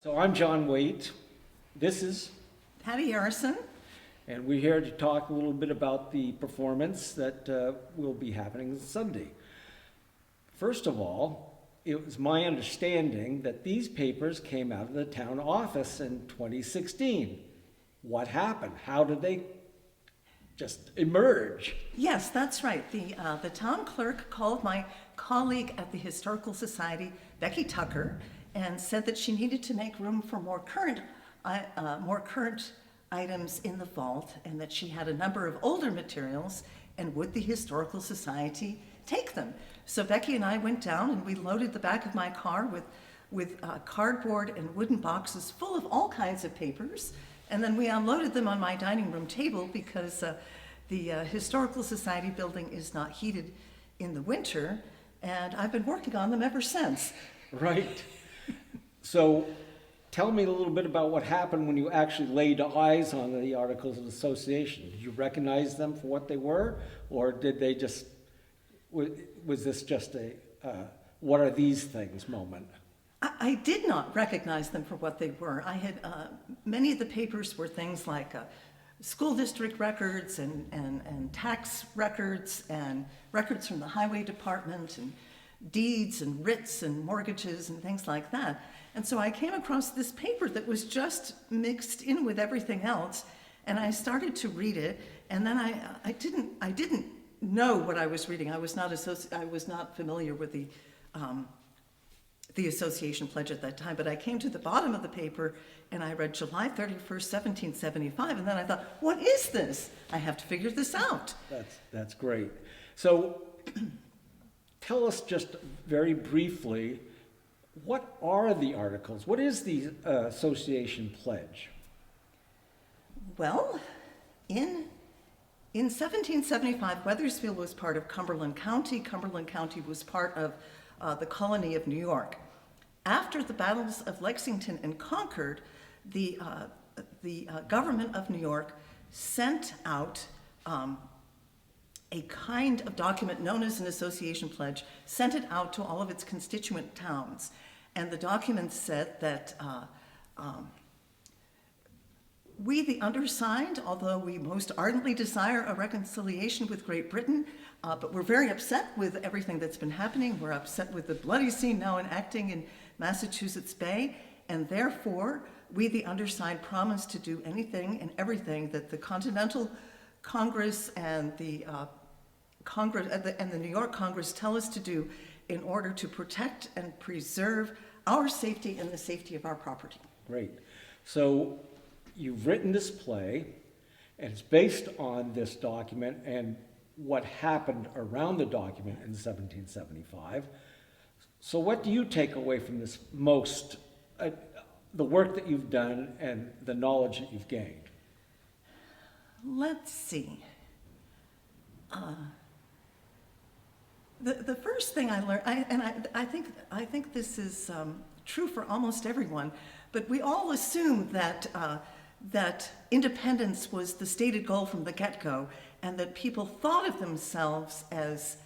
So I'm John Waite. This is, Patty Harrison. and we're here to talk a little bit about the performance that will be happening Sunday. First of all, it was my understanding that these papers came out of the town office in 2016. What happened? How did they just emerge? Yes, that's right. The town clerk called my colleague at the Historical Society, Becky Tucker, and said that she needed to make room for more current items in the vault, and that she had a number of older materials, and would the Historical Society take them? So Becky and I went down and we loaded the back of my car with cardboard and wooden boxes full of all kinds of papers, and then we unloaded them on my dining room table because the Historical Society building is not heated in the winter, and I've been working on them ever since. Right. So tell me a little bit about what happened when you actually laid eyes on the Articles of Association. Did you recognize them for what they were, or did they just, was this just a what are these things moment? I did not recognize them for what they were. I had, many of the papers were things like school district records and tax records and records from the highway department and deeds and writs and mortgages and things like that. And so I came across this paper that was just mixed in with everything else, and I started to read it, and then I didn't know what I was reading. I was not familiar with the association pledge at that time, but I came to the bottom of the paper and I read July 31st, 1775, and then I thought, what is this? I have to figure this out. That's great. So tell us just very briefly, what are the articles? What is the association pledge? Well, in 1775, Weathersfield was part of Cumberland County. Cumberland County was part of the colony of New York. After the battles of Lexington and Concord, the government of New York sent out a kind of document known as an association pledge, sent it out to all of its constituent towns. And the document said that we, the undersigned, although we most ardently desire a reconciliation with Great Britain, but we're very upset with everything that's been happening. We're upset with the bloody scene now enacting in Massachusetts Bay, and therefore, we, the undersigned, promise to do anything and everything that the Continental Congress and the New York Congress tell us to do in order to protect and preserve our safety and the safety of our property. Great. So you've written this play, and it's based on this document and what happened around the document in 1775. So what do you take away from this most, the work that you've done and the knowledge that you've gained? Let's see. The first thing I learned, I think this is true for almost everyone, but we all assume that independence was the stated goal from the get-go, and that people thought of themselves as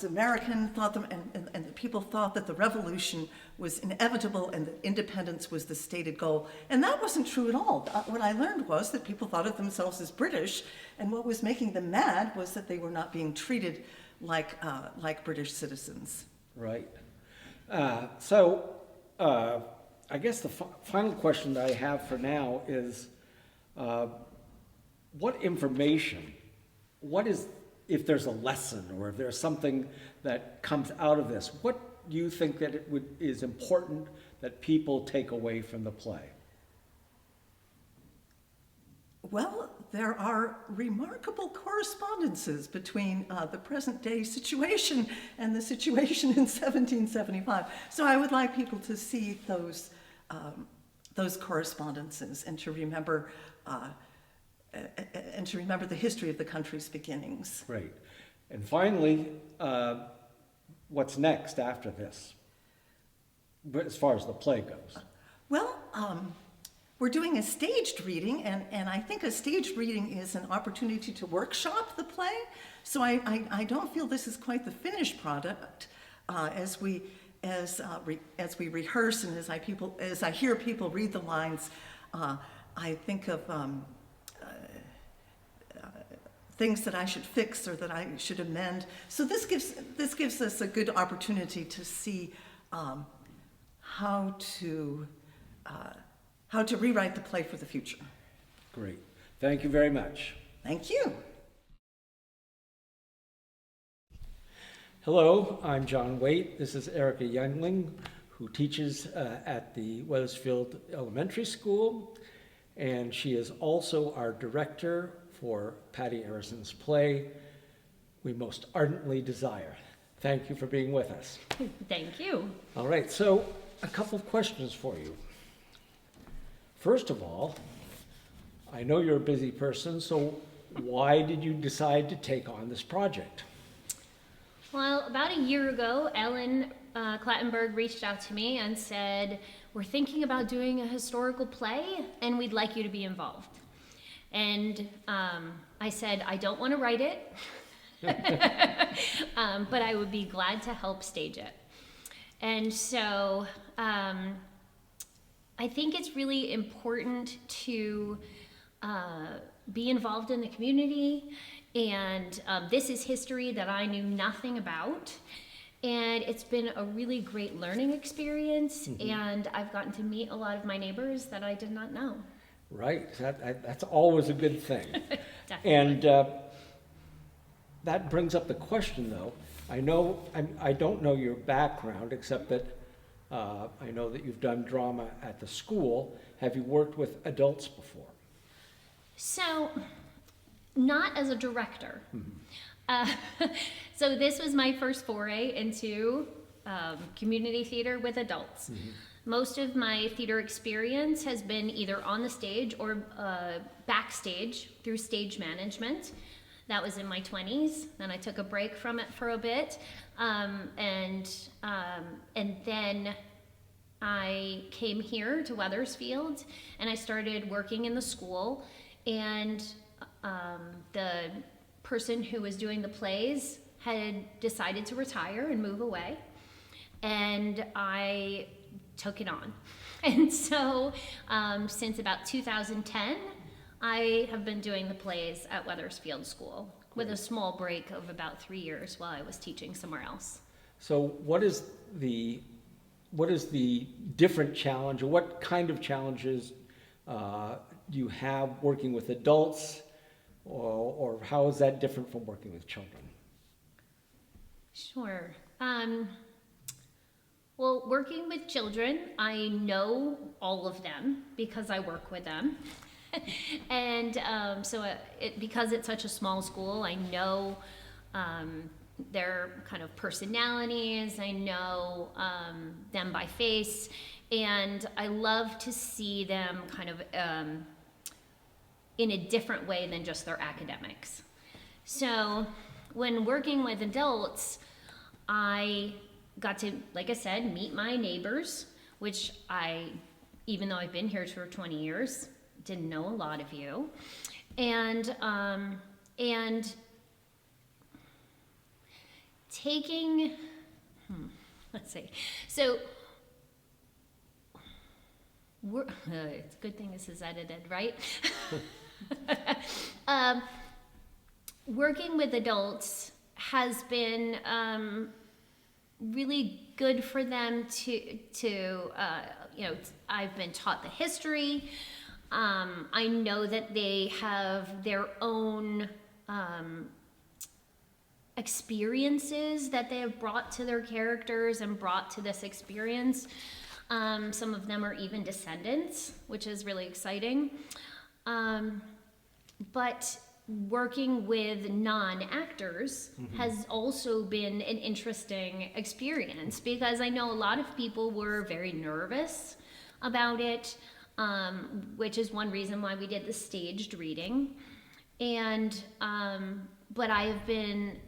American, and that people thought that the revolution was inevitable and that independence was the stated goal. And that wasn't true at all. What I learned was that people thought of themselves as British, and what was making them mad was that they were not being treated like British citizens. Right. I guess the final question that I have for now is, what information, if there's a lesson or if there's something that comes out of this, what do you think that is important that people take away from the play? Well, there are remarkable correspondences between the present day situation and the situation in 1775. So I would like people to see those correspondences and to remember the history of the country's beginnings. Great. And finally, what's next after this, as far as the play goes? Well, we're doing a staged reading, and I think a staged reading is an opportunity to workshop the play. So I don't feel this is quite the finished product as we as we rehearse and as I hear people read the lines, I think of things that I should fix or that I should amend. So this gives us a good opportunity to see how to rewrite the play for the future. Great. Thank you very much. Thank you. Hello, I'm John Waite. This is Erica Youngling, who teaches at the Weathersfield Elementary School, and she is also our director for Patty Arison's play, We Most Ardently Desire. Thank you for being with us. Thank you. All right, so a couple of questions for you. First of all, I know you're a busy person, so why did you decide to take on this project? Well, about a year ago, Ellen Clattenburg reached out to me and said, we're thinking about doing a historical play and we'd like you to be involved. And I said, I don't want to write it, but I would be glad to help stage it. And so I think it's really important to be involved in the community. And this is history that I knew nothing about. And it's been a really great learning experience. Mm-hmm. And I've gotten to meet a lot of my neighbors that I did not know. Right, that's always a good thing. Definitely. And that brings up the question, though. I don't know your background, except that I know that you've done drama at the school. Have you worked with adults before? So, not as a director. Mm-hmm. So this was my first foray into community theater with adults. Mm-hmm. Most of my theater experience has been either on the stage or backstage through stage management. That was in my 20s. Then I took a break from it for a bit. And then I came here to Weathersfield and I started working in the school. And the person who was doing the plays had decided to retire and move away. And I took it on. And so since about 2010, I have been doing the plays at Weathersfield School with a small break of about 3 years while I was teaching somewhere else. So what is the different challenge, or what kind of challenges do you have working with adults, or how is that different from working with children? Sure. Well, working with children, I know all of them because I work with them. And because it's such a small school, I know their kind of personalities, I know them by face, and I love to see them kind of in a different way than just their academics. So when working with adults, I got to, like I said, meet my neighbors, which even though I've been here for 20 years, didn't know a lot of you. And taking, let's see. So it's a good thing this is edited, right? Working with adults has been really good for them to I've been taught the history. I know that they have their own experiences that they have brought to their characters and brought to this experience. Some of them are even descendants, which is really exciting. But working with non-actors has also been an interesting experience, because I know a lot of people were very nervous about it, which is one reason why we did the staged reading. And but I have been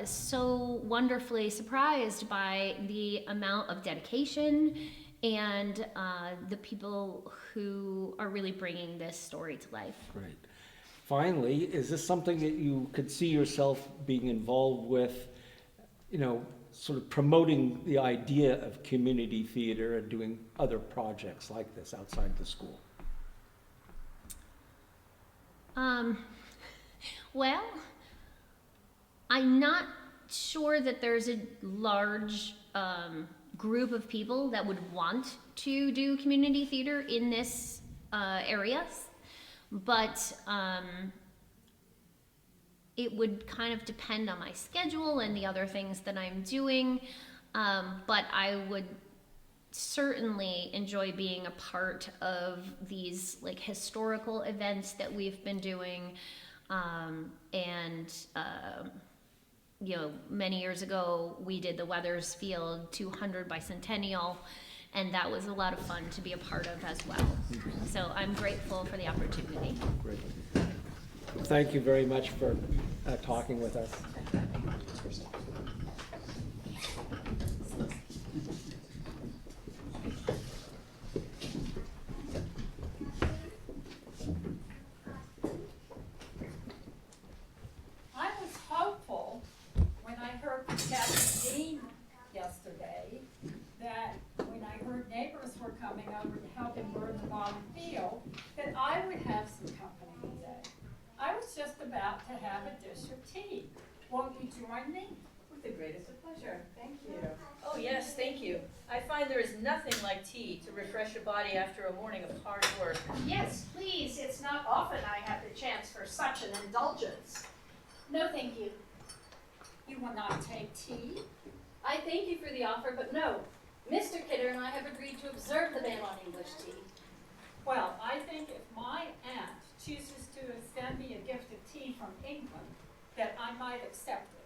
so wonderfully surprised by the amount of dedication and the people who are really bringing this story to life. Great. Finally, is this something that you could see yourself being involved with, sort of promoting the idea of community theater and doing other projects like this outside the school? Well, I'm not sure that there's a large group of people that would want to do community theater in this area, but it would kind of depend on my schedule and the other things that I'm doing, but I would certainly enjoy being a part of these like historical events that we've been doing, and you know, many years ago we did the Weathersfield 200 bicentennial, and that was a lot of fun to be a part of as well. So I'm grateful for the opportunity. Great. Thank you very much for talking with us. I was hopeful when I heard from Captain Dean yesterday that when I heard neighbors were coming over to help him burn the bottom field, that I would have some company today. I was just about to have a dish of tea. Won't you join me? With the greatest of pleasure. Thank you. Oh yes, thank you. I find there is nothing like tea to refresh a body after a morning of hard work. Yes, please. It's not often I have the chance for such an indulgence. No, thank you. You will not take tea? I thank you for the offer, but no. Mr. Kidder and I have agreed to observe the ban on English tea. Well, I think if my aunt chooses to send me a gift of tea from England, that I might accept it.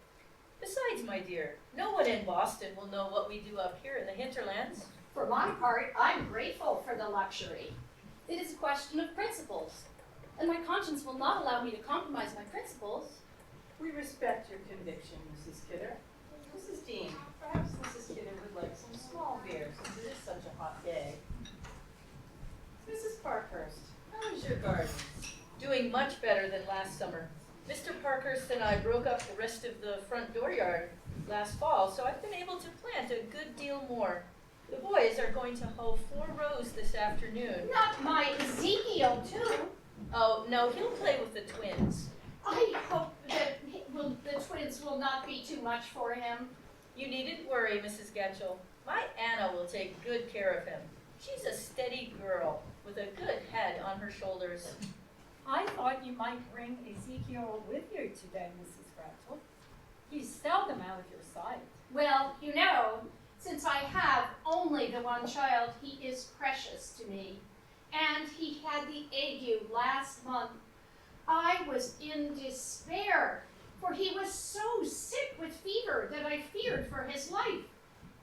Besides, my dear, no one in Boston will know what we do up here in the hinterlands. For my part, I'm grateful for the luxury. It is a question of principles, and my conscience will not allow me to compromise my principles. We respect your conviction, Mrs. Kidder. Mrs. Dean, perhaps Mrs. Kidder would like some small beer since it is such a hot day. Mrs. Parkhurst, how is your garden? Doing much better than last summer. Mr. Parkhurst and I broke up the rest of the front dooryard last fall, so I've been able to plant a good deal more. The boys are going to hoe 4 rows this afternoon. Not my Ezekiel, too. Oh, no, he'll play with the twins. I hope that the twins will not be too much for him. You needn't worry, Mrs. Getchell. My Anna will take good care of him. She's a steady girl with a good head on her shoulders. I thought you might bring Ezekiel with you today, Mrs. Gretchel. He's seldom out of your sight. Well, you know, since I have only the one child, he is precious to me. And he had the ague last month. I was in despair, for he was so sick with fever that I feared for his life.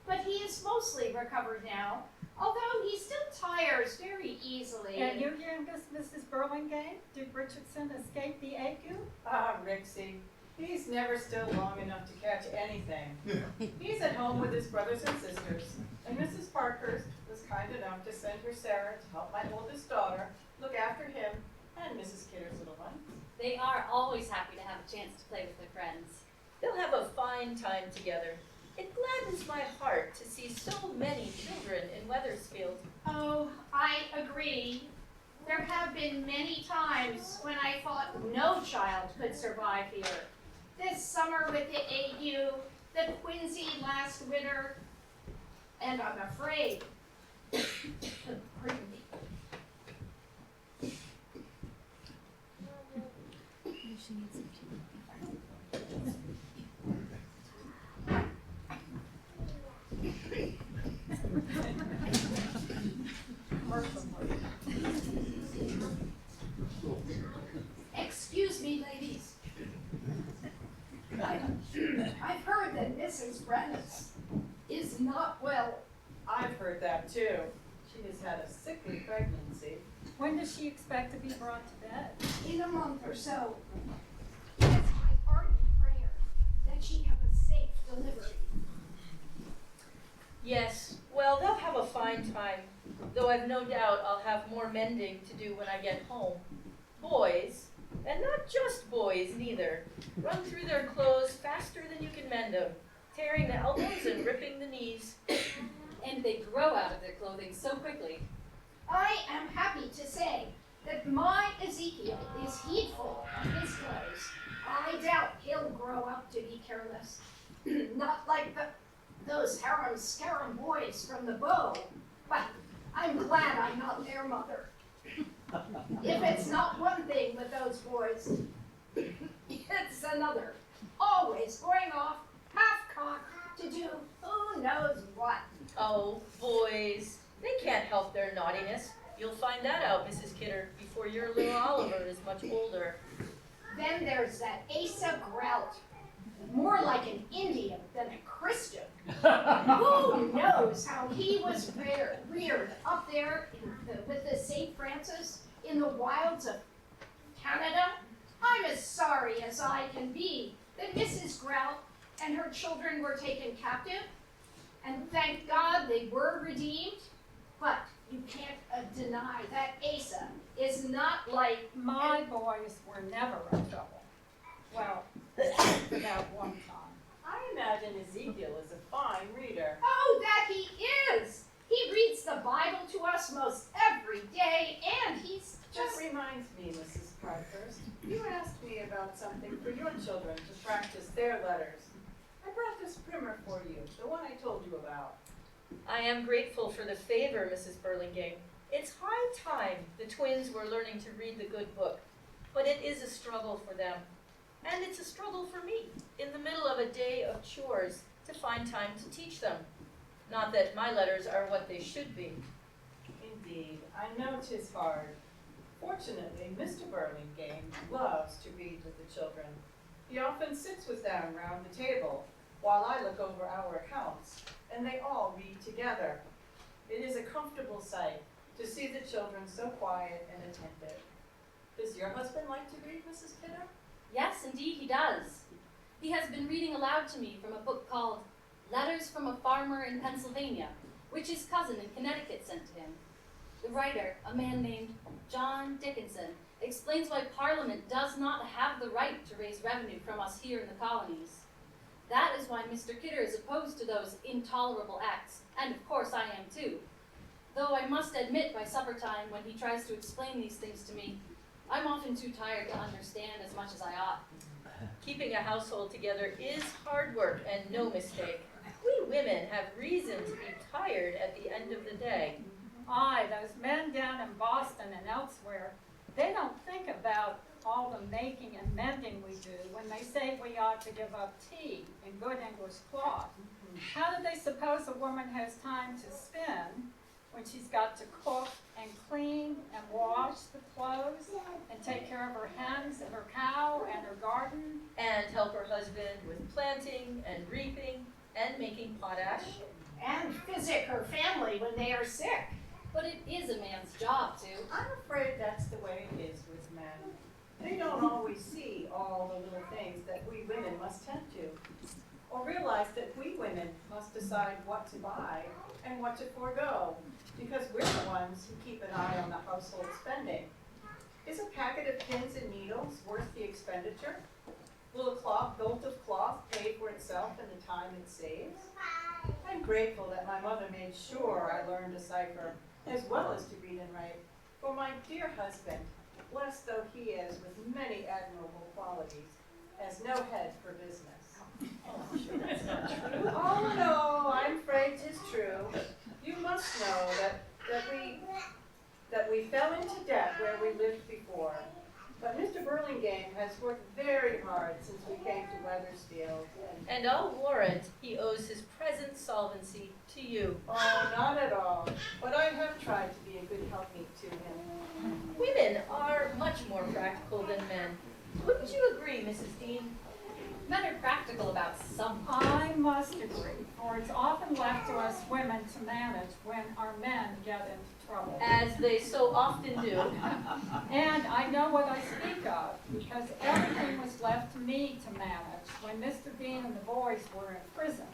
But he is mostly recovered now, although he still tires very easily. And your youngest, Mrs. Burlingame, did Richardson escape the ague? Ah, Rixie, he's never still long enough to catch anything. He's at home with his brothers and sisters, and Mrs. Parkhurst was kind enough to send her Sarah to help my oldest daughter look after him and Mrs. Kidder's little one. They are always happy to have a chance to play with their friends. They'll have a fine time together. It gladdens my heart to see so many children in Weathersfield. Oh, I agree. There have been many times when I thought no child could survive here. This summer with the ague, the quinsy last winter, and I'm afraid. Pardon me. Excuse me, ladies. I've heard that Mrs. Rennis is not well. I've heard that too. She has had a sickly pregnancy. When does she expect to be brought to bed? In a month or so. It's my ardent prayer that she have a safe delivery. Yes, well, they'll have a fine time, though I've no doubt I'll have more mending to do when I get home. Boys, and not just boys neither, run through their clothes faster than you can mend them. tearing the elbows and ripping the knees. And they grow out of their clothing so quickly. I am happy to say that my Ezekiel is heedful of his clothes. I doubt he'll grow up to be careless. Not like those harum-scarum boys from the bow. But I'm glad I'm not their mother. If it's not one thing with those boys, it's another. Always going off half-cocked to do who knows what. Oh, boys, they can't help their naughtiness. You'll find that out, Mrs. Kidder, before your little Oliver is much older. Then there's that Asa Grout. More like an Indian than a Christian. Who knows how he was reared up there with the St. Francis in the wilds of Canada? I'm as sorry as I can be that Mrs. Grout and her children were taken captive. And thank God they were redeemed. But you can't deny that Asa is not like My boys were never in trouble. Well, except for that one time. I imagine Ezekiel is a fine reader. Oh, that he is! He reads the Bible to us most every day, and he's That just... reminds me, Mrs. Parkhurst, you asked me about something for your children to practice their letters. I brought this primer for you, the one I told you about. I am grateful for the favor, Mrs. Burlingame. It's high time the twins were learning to read the good book, but it is a struggle for them. And it's a struggle for me, in the middle of a day of chores, to find time to teach them. Not that my letters are what they should be. Indeed, I know 'tis hard. Fortunately, Mr. Burlingame loves to read with the children. He often sits with them round the table while I look over our accounts, and they all read together. It is a comfortable sight to see the children so quiet and attentive. Does your husband like to read, Mrs. Kidder? Yes, indeed he does. He has been reading aloud to me from a book called Letters from a Farmer in Pennsylvania, which his cousin in Connecticut sent to him. The writer, a man named John Dickinson, explains why Parliament does not have the right to raise revenue from us here in the colonies. That is why Mr. Kidder is opposed to those intolerable acts, and of course I am too. Though I must admit by supper time, when he tries to explain these things to me, I'm often too tired to understand as much as I ought. Keeping a household together is hard work and no mistake. We women have reason to be tired at the end of the day. Aye, those men down in Boston and elsewhere, they don't think about all the making and mending we do when they say we ought to give up tea and good English cloth. How do they suppose a woman has time to spin when she's got to cook and clean and wash the clothes and take care of her hens and her cow and her garden? And help her husband with planting and reaping and making potash. And visit her family when they are sick. But it is a man's job to. I'm afraid that's the way it is with men. They don't always see all the little things that we women must tend to, or realize that we women must decide what to buy and what to forego, because we're the ones who keep an eye on the household spending. Is a packet of pins and needles worth the expenditure? Will a bolt of cloth pay for itself in the time it saves? I'm grateful that my mother made sure I learned to cipher, as well as to read and write, for my dear husband, blessed though he is with many admirable qualities, has no head for business. Oh, I'm sure that's not true. Oh, no, I'm afraid 'tis true. You must know that we fell into debt where we lived before. But Mr. Burlingame has worked very hard since we came to Weathersfield. And I'll warrant he owes his present solvency to you. Oh, not at all. But I have tried to be a good helpmeet to him. Women are much more practical than men. Wouldn't you agree, Mrs. Dean? Men are practical about something. I must agree, for it's often left to us women to manage when our men get into trouble. As they so often do. And I know what I speak of, because everything was left to me to manage when Mr. Dean and the boys were in prison.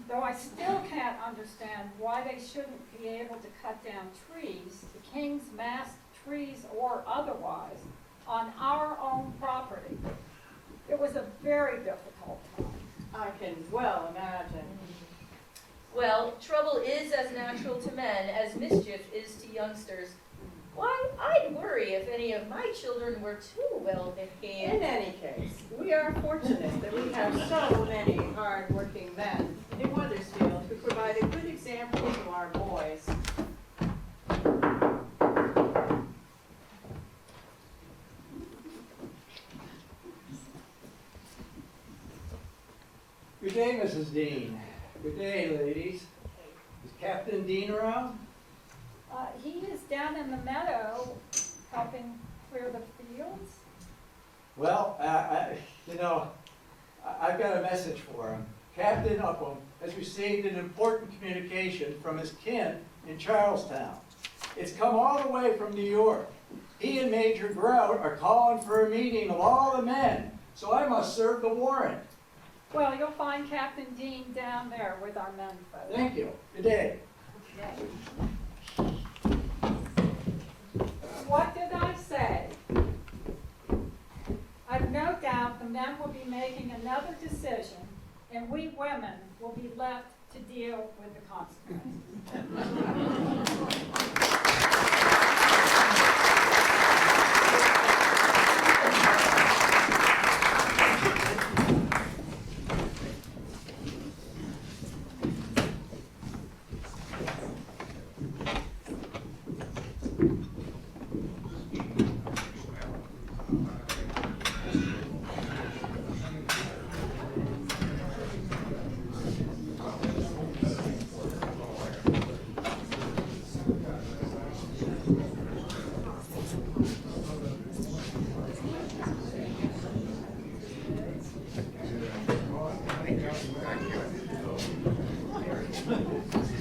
Though I still can't understand why they shouldn't be able to cut down trees, the king's mast trees or otherwise, on our own property. It was a very difficult time. I can well imagine. Well, trouble is as natural to men as mischief is to youngsters. Why, I'd worry if any of my children were too well In behaved. any case, we are fortunate that we have so many hard-working men in Weathersfield who provide a good example to our boys. Good day, Mrs. Dean. Good day, ladies. Is Captain Dean around? He is down in the meadow helping clear the fields. Well, I've got a message for him. Captain Upham has received an important communication from his kin in Charlestown. It's come all the way from New York. He and Major Grout are calling for a meeting of all the men, so I must serve the warrant. Well, you'll find Captain Dean down there with our men folk. Thank you. Good day. What did I say? I've no doubt the men will be making another decision, and we women will be left to deal with the consequences.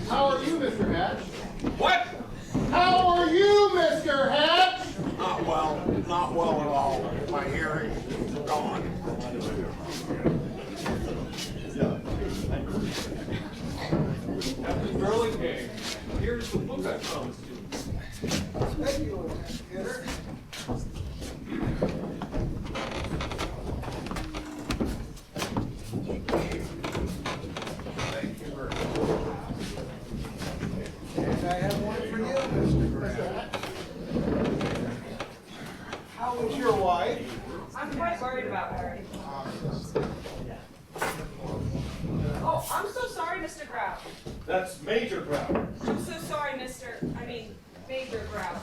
How are you, Mr. Hatch? What? How are you, Mr. Hatch? Not well. Not well at all. My hearing is gone. Captain Burlingame, here's the book I promised you. Thank you, Peter. Thank you very much. And I have one for you, Mr. Hatch. How is your wife? I'm quite worried about her. Oh, I'm so sorry, Mr. Grout. That's Major Grout. I'm so sorry, Major Grout.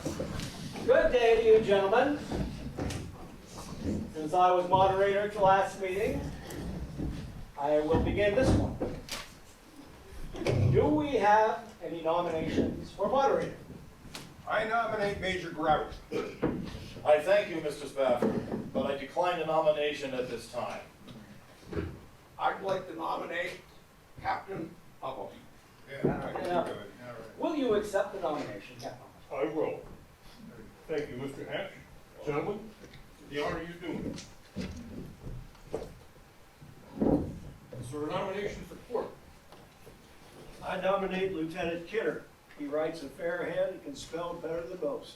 Good day to you, gentlemen. Since I was moderator at the last meeting, I will begin this one. Do we have any nominations for moderator? I nominate Major Grout. I thank you, Mr. Spafford, but I decline the nomination at this time. I'd like to nominate Captain Upham. Yeah. Will you accept the nomination, Captain? I will. Thank you, Mr. Hatch. Gentlemen, the honor you do me. Is there a nomination for clerk? I nominate Lieutenant Kidder. He writes a fair hand and can spell better than most.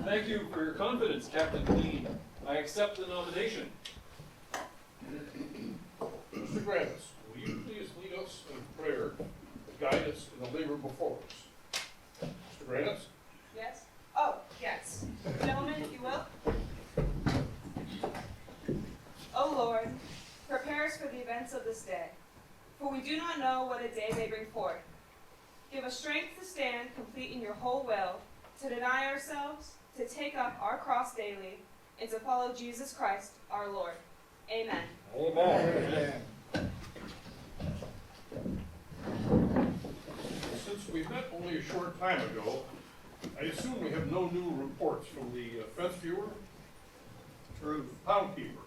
Thank you for your confidence, Captain Dean. I accept the nomination. Mr. Granis, will you please lead us in prayer to guide us in the labor before us? Mr. Granis? Yes? Oh, yes. Gentlemen, if you will. O Lord, prepare us for the events of this day, for we do not know what a day may bring forth. Give us strength to stand complete in your whole will, to deny ourselves, to take up our cross daily, and to follow Jesus Christ, our Lord. Amen. Amen. Since we met only a short time ago, I assume we have no new reports from the fence viewer, or the pound keeper.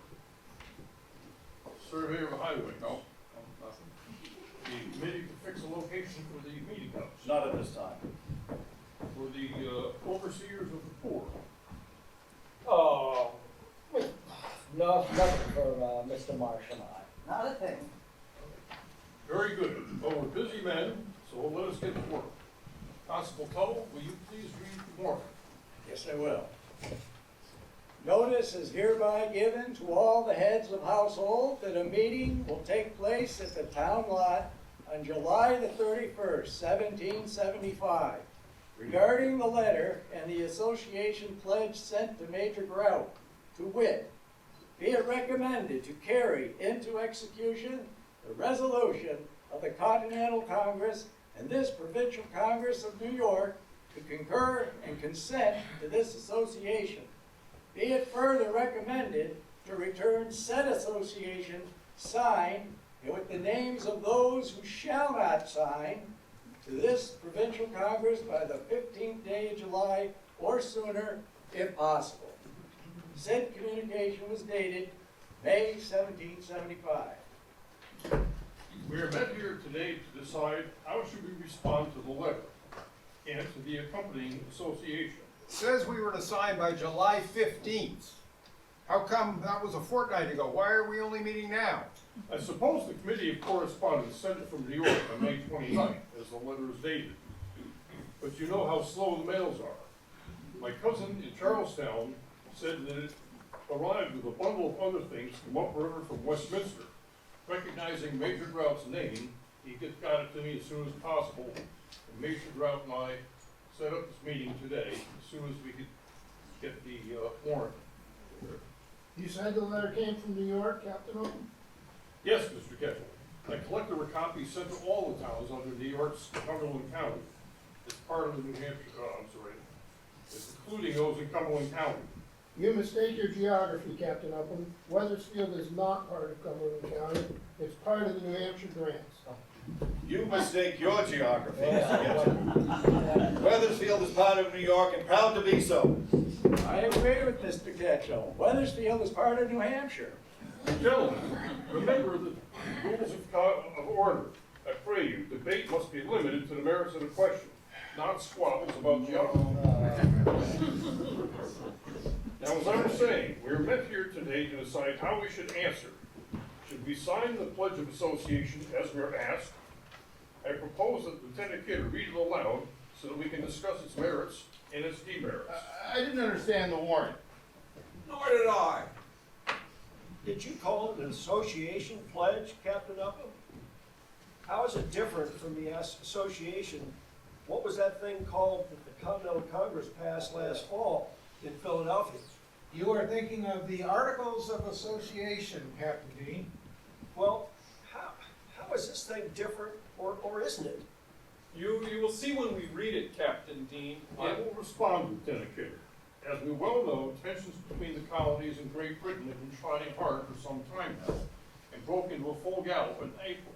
Survey of the highway, no, nothing. The committee to fix a location for the meeting house, Not at this time. for the overseers of the poor. Oh, no, nothing for Mr. Marsh and I. Not a thing. Very good. Well, we're busy men, so let us get to work. Constable Tuttle, will you please read the warrant? Yes, I will. Notice is hereby given to all the heads of household that a meeting will take place at the town lot on July the 31st, 1775, regarding the letter and the association pledge sent to Major Grout, to wit, be it recommended to carry into execution the resolution of the Continental Congress and this Provincial Congress of New York to concur and consent to this association. Be it further recommended to return said association signed and with the names of those who shall not sign to this Provincial Congress by the 15th day of July or sooner, if possible. Said communication was dated May 1775. We are met here today to decide how should we respond to the letter and to the accompanying association. It says we were to sign by July 15th. How come that was a fortnight ago? Why are we only meeting now? I suppose the Committee of Correspondence sent it from New York on May 29th, as the letter is dated. But you know how slow the mails are. My cousin in Charlestown said that it arrived with a bundle of other things from upriver from Westminster. Recognizing Major Grout's name, he got it to me as soon as possible. And Major Grout and I set up this meeting today, as soon as we could get the warrant. You said the letter came from New York, Captain Oaken? Yes, Mr. Ketchel. I collected a copy sent to all the towns under New York's Cumberland County. It's part of the New Hampshire, it's including those in Cumberland County. You mistake your geography, Captain Upham. Weathersfield is not part of Cumberland County. It's part of the New Hampshire grants. You mistake your geography, Mr. Ketchel. Weathersfield is part of New York and proud to be so. I agree with Mr. Ketchel. Weathersfield is part of New Hampshire. Gentlemen, remember the rules of order. I pray you, debate must be limited to the merits of the question, not squabbles about geography. Now, as I was saying, we are met here today to decide how we should answer. Should we sign the Pledge of Association as we are asked? I propose that Lieutenant Kidder read it aloud so that we can discuss its merits and its demerits. I didn't understand the warrant. Nor did I. Did you call it an association pledge, Captain Upham? How is it different from the association? What was that thing called that the Continental Congress passed last fall in Philadelphia? You are thinking of the Articles of Association, Captain Dean. Well, how is this thing different, or isn't it? You will see when we read it, Captain Dean. I will respond, Lieutenant Kidder. As we well know, tensions between the colonies and Great Britain have been trotting hard for some time now, and broke into a full gallop in April,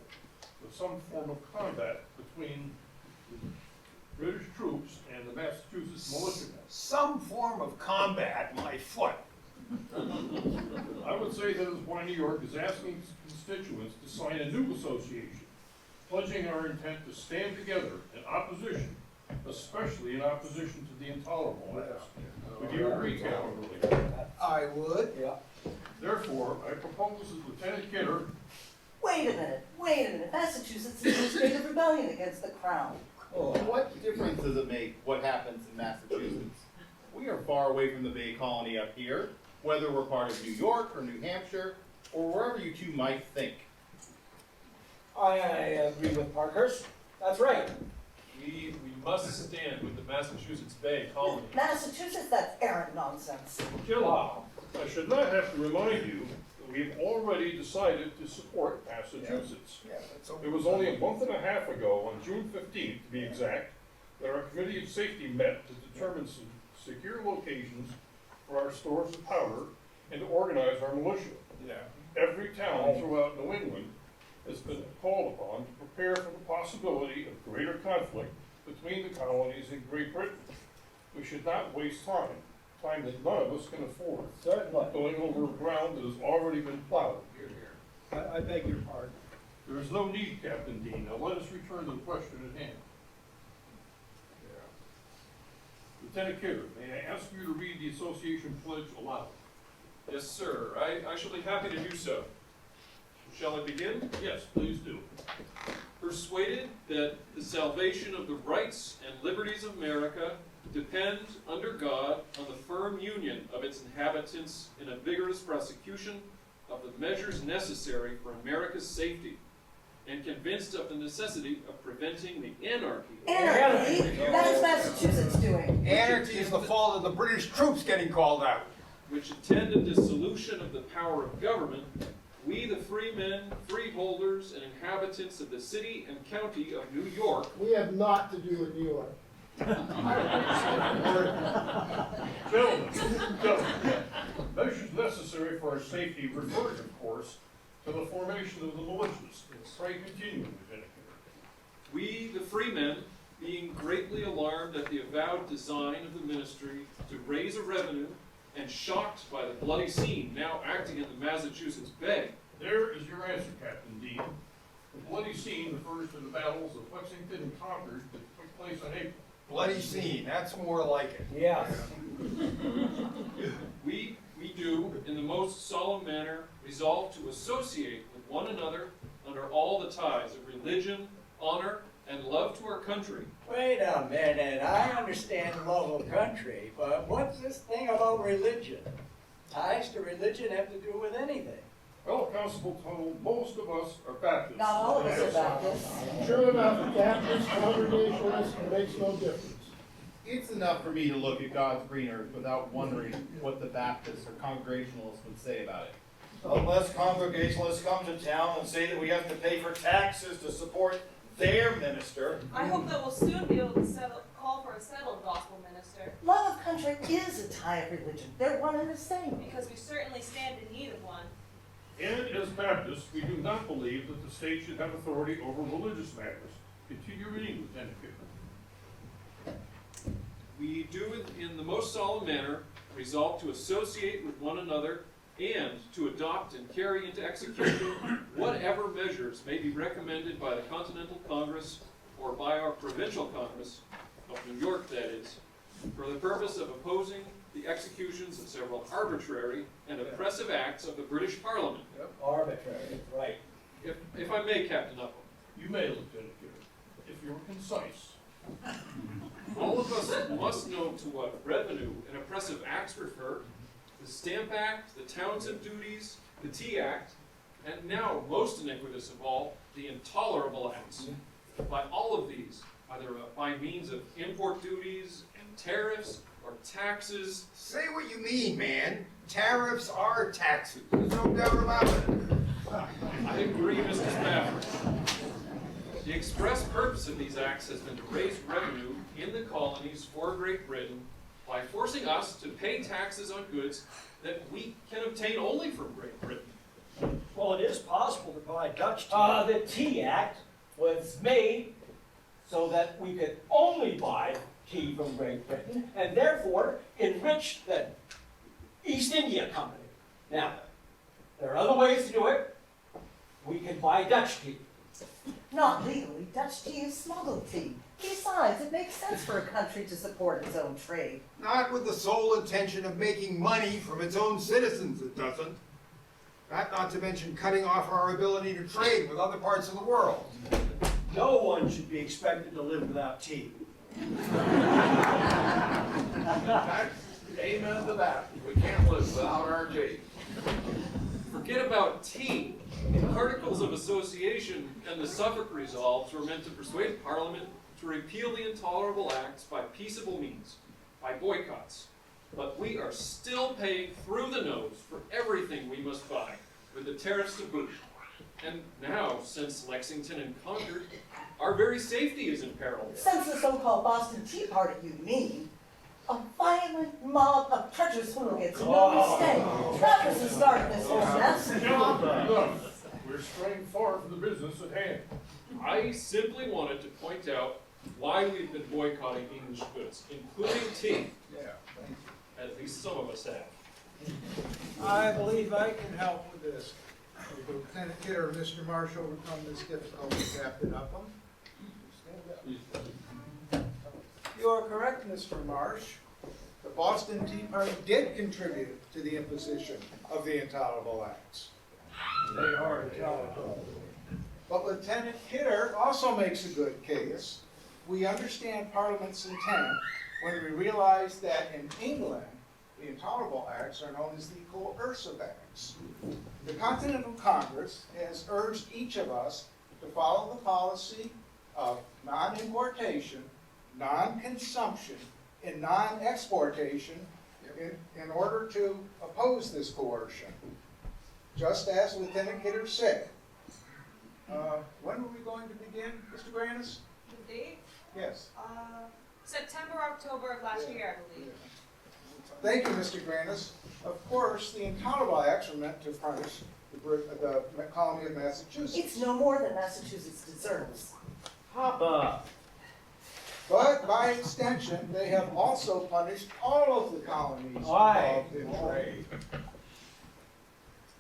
with some form of combat between the British troops and the Massachusetts militiamen. Some form of combat, my foot. I would say that is why New York is asking its constituents to sign a new association, pledging our intent to stand together in opposition, especially in opposition to the intolerable acts. Would you agree, Captain? I would. Yeah. Therefore, I propose that Lieutenant Kidder. Wait a minute. Massachusetts is a state of rebellion against the crown. What difference does it make what happens in Massachusetts? We are far away from the Bay Colony up here, whether we're part of New York or New Hampshire, or wherever you two might think. I agree with Parkhurst. That's right. We must stand with the Massachusetts Bay Colony. Massachusetts, that's errant nonsense. Gentlemen, I should not have to remind you that we've already decided to support Massachusetts. It was only a month and a half ago, on June 15th to be exact, that our Committee of Safety met to determine some secure locations for our stores of powder and to organize our militia. Every town throughout New England has been called upon to prepare for the possibility of greater conflict between the colonies and Great Britain. We should not waste time that none of us can afford, going over ground that has already been plowed. I beg your pardon. There is no need, Captain Dean. Now let us return to the question at hand. Lieutenant Kidder, may I ask you to read the association pledge aloud? Yes, sir. I shall be happy to do so. Shall I begin? Yes, please do. persuaded that the salvation of the rights and liberties of America depend, under God, on the firm union of its inhabitants in a vigorous prosecution of the measures necessary for America's safety, and convinced of the necessity of preventing the anarchy. Anarchy? That is Massachusetts doing. Anarchy is the fault of the British troops getting called out. Which attend a dissolution of the power of government, we the free men, freeholders, and inhabitants of the city and county of New York. We have not to do with New York. Gentlemen, measures necessary for our safety refers, of course, to the formation of the militias. Pray continue, Lieutenant. We, the free men, being greatly alarmed at the avowed design of the ministry to raise a revenue, and shocked by the bloody scene now acting in the Massachusetts Bay. There is your answer, Captain Dean. The bloody scene refers to the battles of Lexington and Concord that took place on April. Bloody scene, that's more like it. Yeah. We do, in the most solemn manner, resolve to associate with one another under all the ties of religion, honor, and love to our country. Wait a minute, I understand love of country, but what's this thing about religion? Ties to religion have to do with anything. Well, Constable Tuttle, most of us are Baptists. Not all of us are Baptists. True enough, Baptist, Congregationalist, it makes no difference. It's enough for me to look at God's green earth without wondering what the Baptists or Congregationalists would say about it. Unless Congregationalists come to town and say that we have to pay for taxes to support their minister. I hope that we'll soon be able to call for a settled gospel minister, Love of country is a tie of religion. They're one and the same. because we certainly stand in need of one. And as Baptists, we do not believe that the state should have authority over religious matters. Continue reading, Lieutenant Gifford. We do, in the most solemn manner, resolve to associate with one another and to adopt and carry into execution whatever measures may be recommended by the Continental Congress or by our Provincial Congress, of New York that is, for the purpose of opposing the executions of several arbitrary and oppressive acts of the British Parliament. Arbitrary, right. If I may, Captain Upham. You may, Lieutenant Gifford, if you're concise. All of us must know to what revenue and oppressive acts refer: the Stamp Act, the Townshend Duties, the Tea Act, and now, most iniquitous of all, the Intolerable Acts. By all of these, either by means of import duties and tariffs or taxes. Say what you mean, man. Tariffs are taxes. There's no doubt about it. I agree, Mr. Spafford. The express purpose of these acts has been to raise revenue in the colonies for Great Britain by forcing us to pay taxes on goods that we can obtain only from Great Britain. Well, it is possible to buy Dutch tea. The Tea Act was made so that we could only buy tea from Great Britain and therefore enrich the East India Company. Now, there are other ways to do it. We can buy Dutch tea. Not legally. Dutch tea is smuggled tea. Besides, it makes sense for a country to support its own trade. Not with the sole intention of making money from its own citizens, it doesn't. That not to mention cutting off our ability to trade with other parts of the world. No one should be expected to live without tea. Amen to that. We can't live without our tea. Forget about tea. The Articles of Association and the Suffolk Resolves were meant to persuade Parliament to repeal the Intolerable Acts by peaceable means, by boycotts. But we are still paying through the nose for everything we must buy, with the tariffs to boot. And now, since Lexington and Concord, our very safety is in peril. Since the so-called Boston Tea Party, you mean, a violent mob of treacherous hooligans who no mistake. Trappers has started this whole mess. Enough. We're straying far from the business at hand. I simply wanted to point out why we've been boycotting English goods, including tea. Yeah. At least some of us have. I believe I can help with this. Lieutenant Kidder or Mr. Marsh overcome this difficulty, Captain Upham. Stand up. You are correct, Mr. Marsh. The Boston Tea Party did contribute to the imposition of the Intolerable Acts. They are intolerable. But Lieutenant Kidder also makes a good case. We understand Parliament's intent when we realize that in England, the intolerable acts are known as the coercive acts. The Continental Congress has urged each of us to follow the policy of non-importation, non-consumption, and non-exportation in order to oppose this coercion, just as Lieutenant Kidder said. When were we going to begin, Mr. Granis? The date? Yes. September, October of last year, I believe. Thank you, Mr. Granis. Of course, the intolerable acts are meant to punish the colony of Massachusetts. It's no more than Massachusetts deserves. Papa. But by extension, they have also punished all of the colonies involved in trade.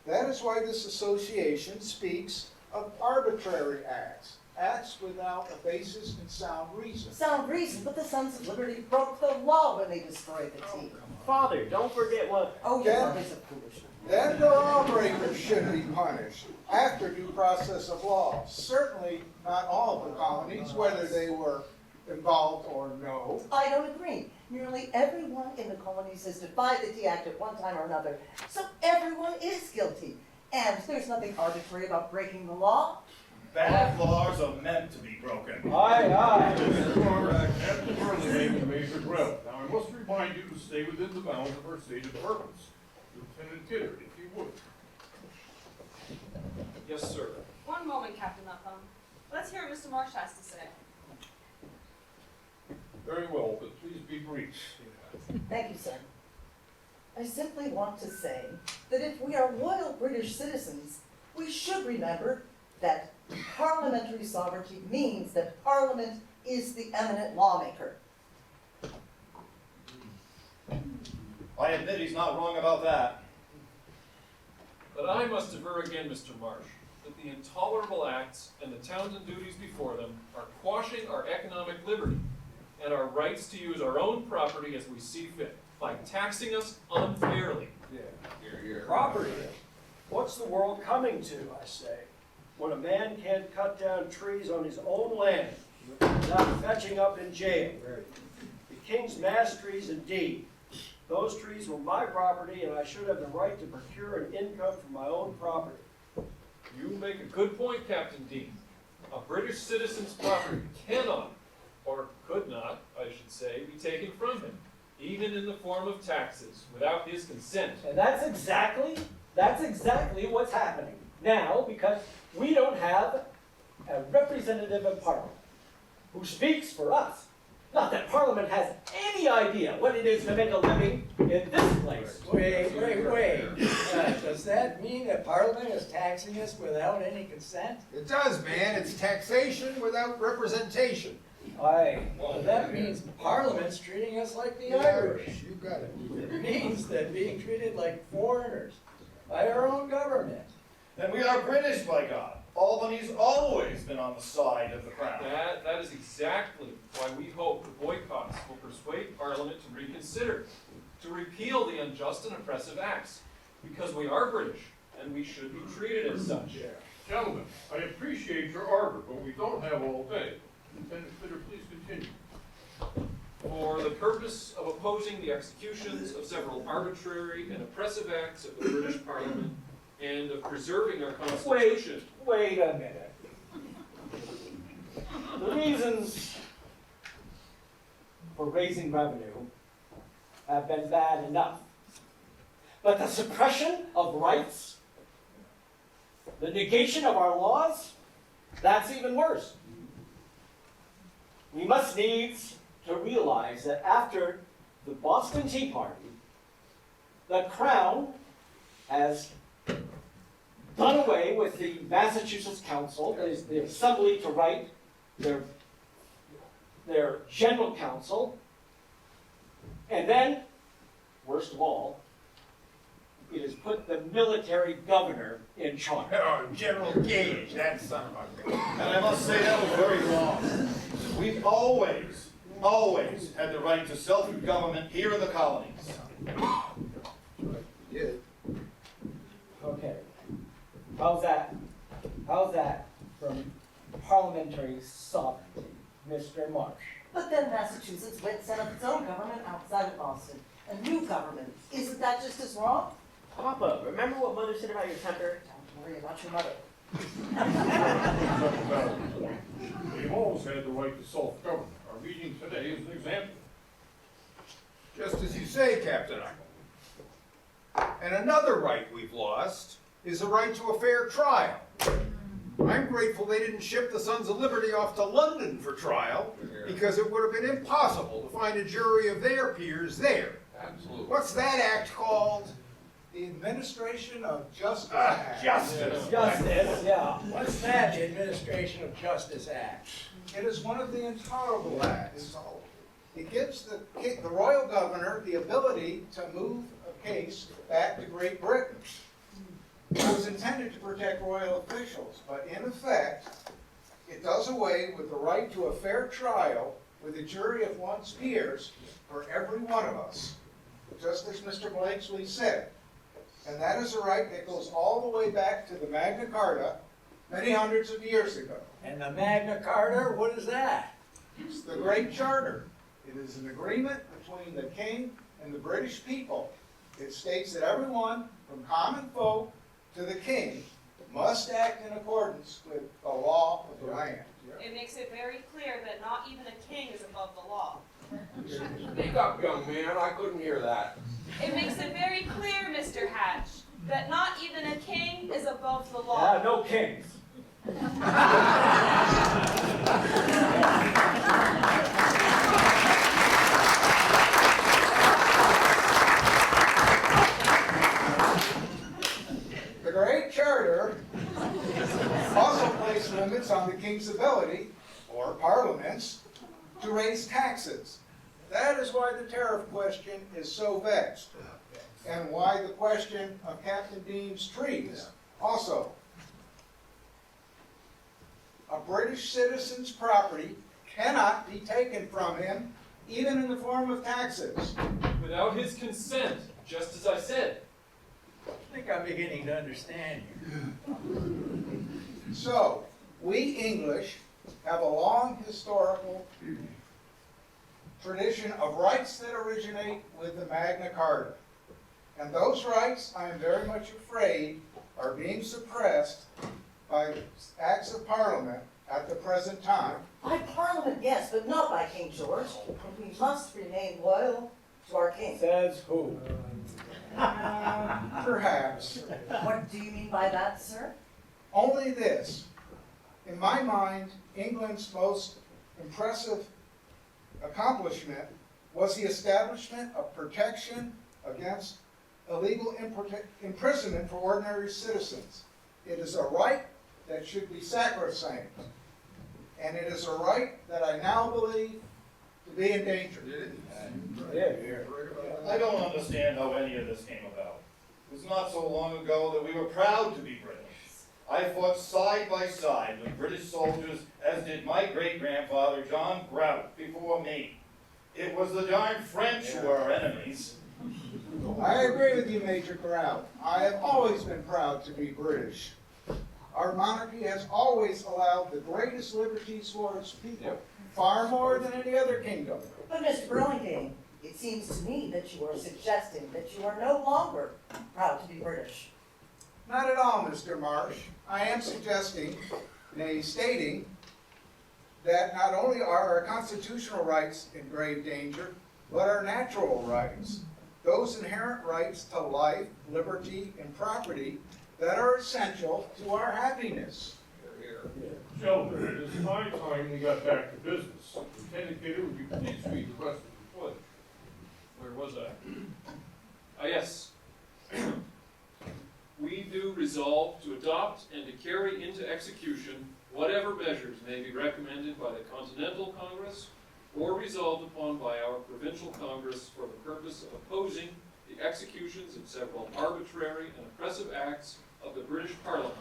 That is why this association speaks of arbitrary acts, acts without a basis in sound reason. Sound reason, but the Sons of Liberty broke the law when they destroyed the tea. Father, don't forget what... Oh, Then- yeah, it's a foolishness. Then the lawbreakers should be punished after due process of law. Certainly not all of the colonies, whether they were involved or no. I don't agree. Nearly everyone in the colonies has defied the Tea Act at one time or another, so everyone is guilty. And there's nothing arbitrary about breaking the law. Bad laws are meant to be broken. Aye, aye. Captain Burley made a major growth. Now, I must remind you to stay within the bounds of our stated purpose. Lieutenant Kidder, if you would. Yes, sir. One moment, Captain Upham. Let's hear what Mr. Marsh has to say. Very well, but please be brief. Thank you, sir. I simply want to say that if we are loyal British citizens, we should remember that parliamentary sovereignty means that Parliament is the eminent lawmaker. I admit he's not wrong about that. But I must aver again, Mr. Marsh, that the intolerable acts and the Townsend duties before them are quashing our economic liberty and our rights to use our own property as we see fit, by taxing us unfairly. Property? What's the world coming to, I say, when a man can't cut down trees on his own land without fetching up in jail? The king's mass trees indeed. Those trees were my property, and I should have the right to procure an income from my own property. You make a good point, Captain Dean. A British citizen's property cannot, or could not, I should say, be taken from him, even in the form of taxes, without his consent. And that's exactly what's happening now, because we don't have a representative in Parliament who speaks for us. Not that Parliament has any idea what it is to make a living in this place. Wait. Does that mean that Parliament is taxing us without any consent? It does, man. It's taxation without representation. Aye. Well, that means Parliament's treating us like the Irish. You got it. It means that being treated like foreigners by our own government. And we are British, by God. Albany's always been on the side of the crown. That is exactly why we hope the boycotts will persuade Parliament to reconsider, to repeal the unjust and oppressive acts, because we are British, and we should be treated as such. Gentlemen, I appreciate your ardor, but we don't have all day. Lieutenant Kidder, please continue. For the purpose of opposing the executions of several arbitrary and oppressive acts of the British Parliament, and of preserving our Constitution. Wait a minute. The reasons for raising revenue have been bad enough. But the suppression of rights, the negation of our laws, that's even worse. We must needs to realize that after the Boston Tea Party, the Crown has done away with the Massachusetts Council, the Assembly to write their General Council, and then, worst of all, it has put the military governor in charge. Oh, General Gage, that son of a gun. And I must say that was very wrong. We've always had the right to self-government here in the colonies. Yeah. Okay. How's that? from parliamentary sovereignty, Mr. Marsh. But then Massachusetts went and set up its own government outside of Boston. A new government. Isn't that just as wrong? Papa, remember what Mother said about your temper? Don't worry about your mother. We've always had the right to self-government. Our meeting today is an example. Just as you say, Captain Upple. And another right we've lost is the right to a fair trial. I'm grateful they didn't ship the Sons of Liberty off to London for trial, because it would have been impossible to find a jury of their peers there. Absolutely. What's that act called? The Administration of Justice Act. Justice. Justice, yeah. What's that, the Administration of Justice Act? It is one of the intolerable acts. It gives the royal governor the ability to move a case back to Great Britain. It was intended to protect royal officials, but in effect, it does away with the right to a fair trial with a jury of one's peers for every one of us, just as Mr. Blakesley said. And that is a right that goes all the way back to the Magna Carta many hundreds of years ago. And the Magna Carta, what is that? It's the Great Charter. It is an agreement between the king and the British people. It states that everyone, from common folk to the king, must act in accordance with the law of the land. It makes it very clear that not even a king is above the law. Speak up, young man. I couldn't hear that. It makes it very clear, Mr. Hatch, that not even a king is above the law. No kings. The Great Charter also placed limits on the king's ability, or parliaments, to raise taxes. That is why the tariff question is so vexed, and why the question of Captain Dean's trees also. A British citizen's property cannot be taken from him, even in the form of taxes. Without his consent, just as I said. I think I'm beginning to understand you. So, we English have a long historical tradition of rights that originate with the Magna Carta. And those rights, I am very much afraid, are being suppressed by acts of Parliament at the present time. By Parliament, yes, but not by King George. And we must remain loyal to our king. Says who? Perhaps. What do you mean by that, sir? Only this. In my mind, England's most impressive accomplishment was the establishment of protection against illegal imprisonment for ordinary citizens. It is a right that should be sacrosanct, and it is a right that I now believe to be endangered. I don't understand how any of this came about. It was not so long ago that we were proud to be British. I fought side by side with British soldiers, as did my great-grandfather John Grout before me. It was the darn French who were our enemies. I agree with you, Major Grout. I have always been proud to be British. Our monarchy has always allowed the greatest liberties for its people, far more than any other kingdom. But Mr. Burlingame, it seems to me that you are suggesting that you are no longer proud to be British. Not at all, Mr. Marsh. I am suggesting, nay, stating, that not only are our constitutional rights in grave danger, but our natural rights, those inherent rights to life, liberty, and property that are essential to our happiness. Gentlemen, it is high time we got back to business. Lieutenant Gator, would you please read the rest of the pledge? Where was I? Ah, yes. We do resolve to adopt and to carry into execution whatever measures may be recommended by the Continental Congress or resolved upon by our Provincial Congress for the purpose of opposing the executions of several arbitrary and oppressive acts of the British Parliament,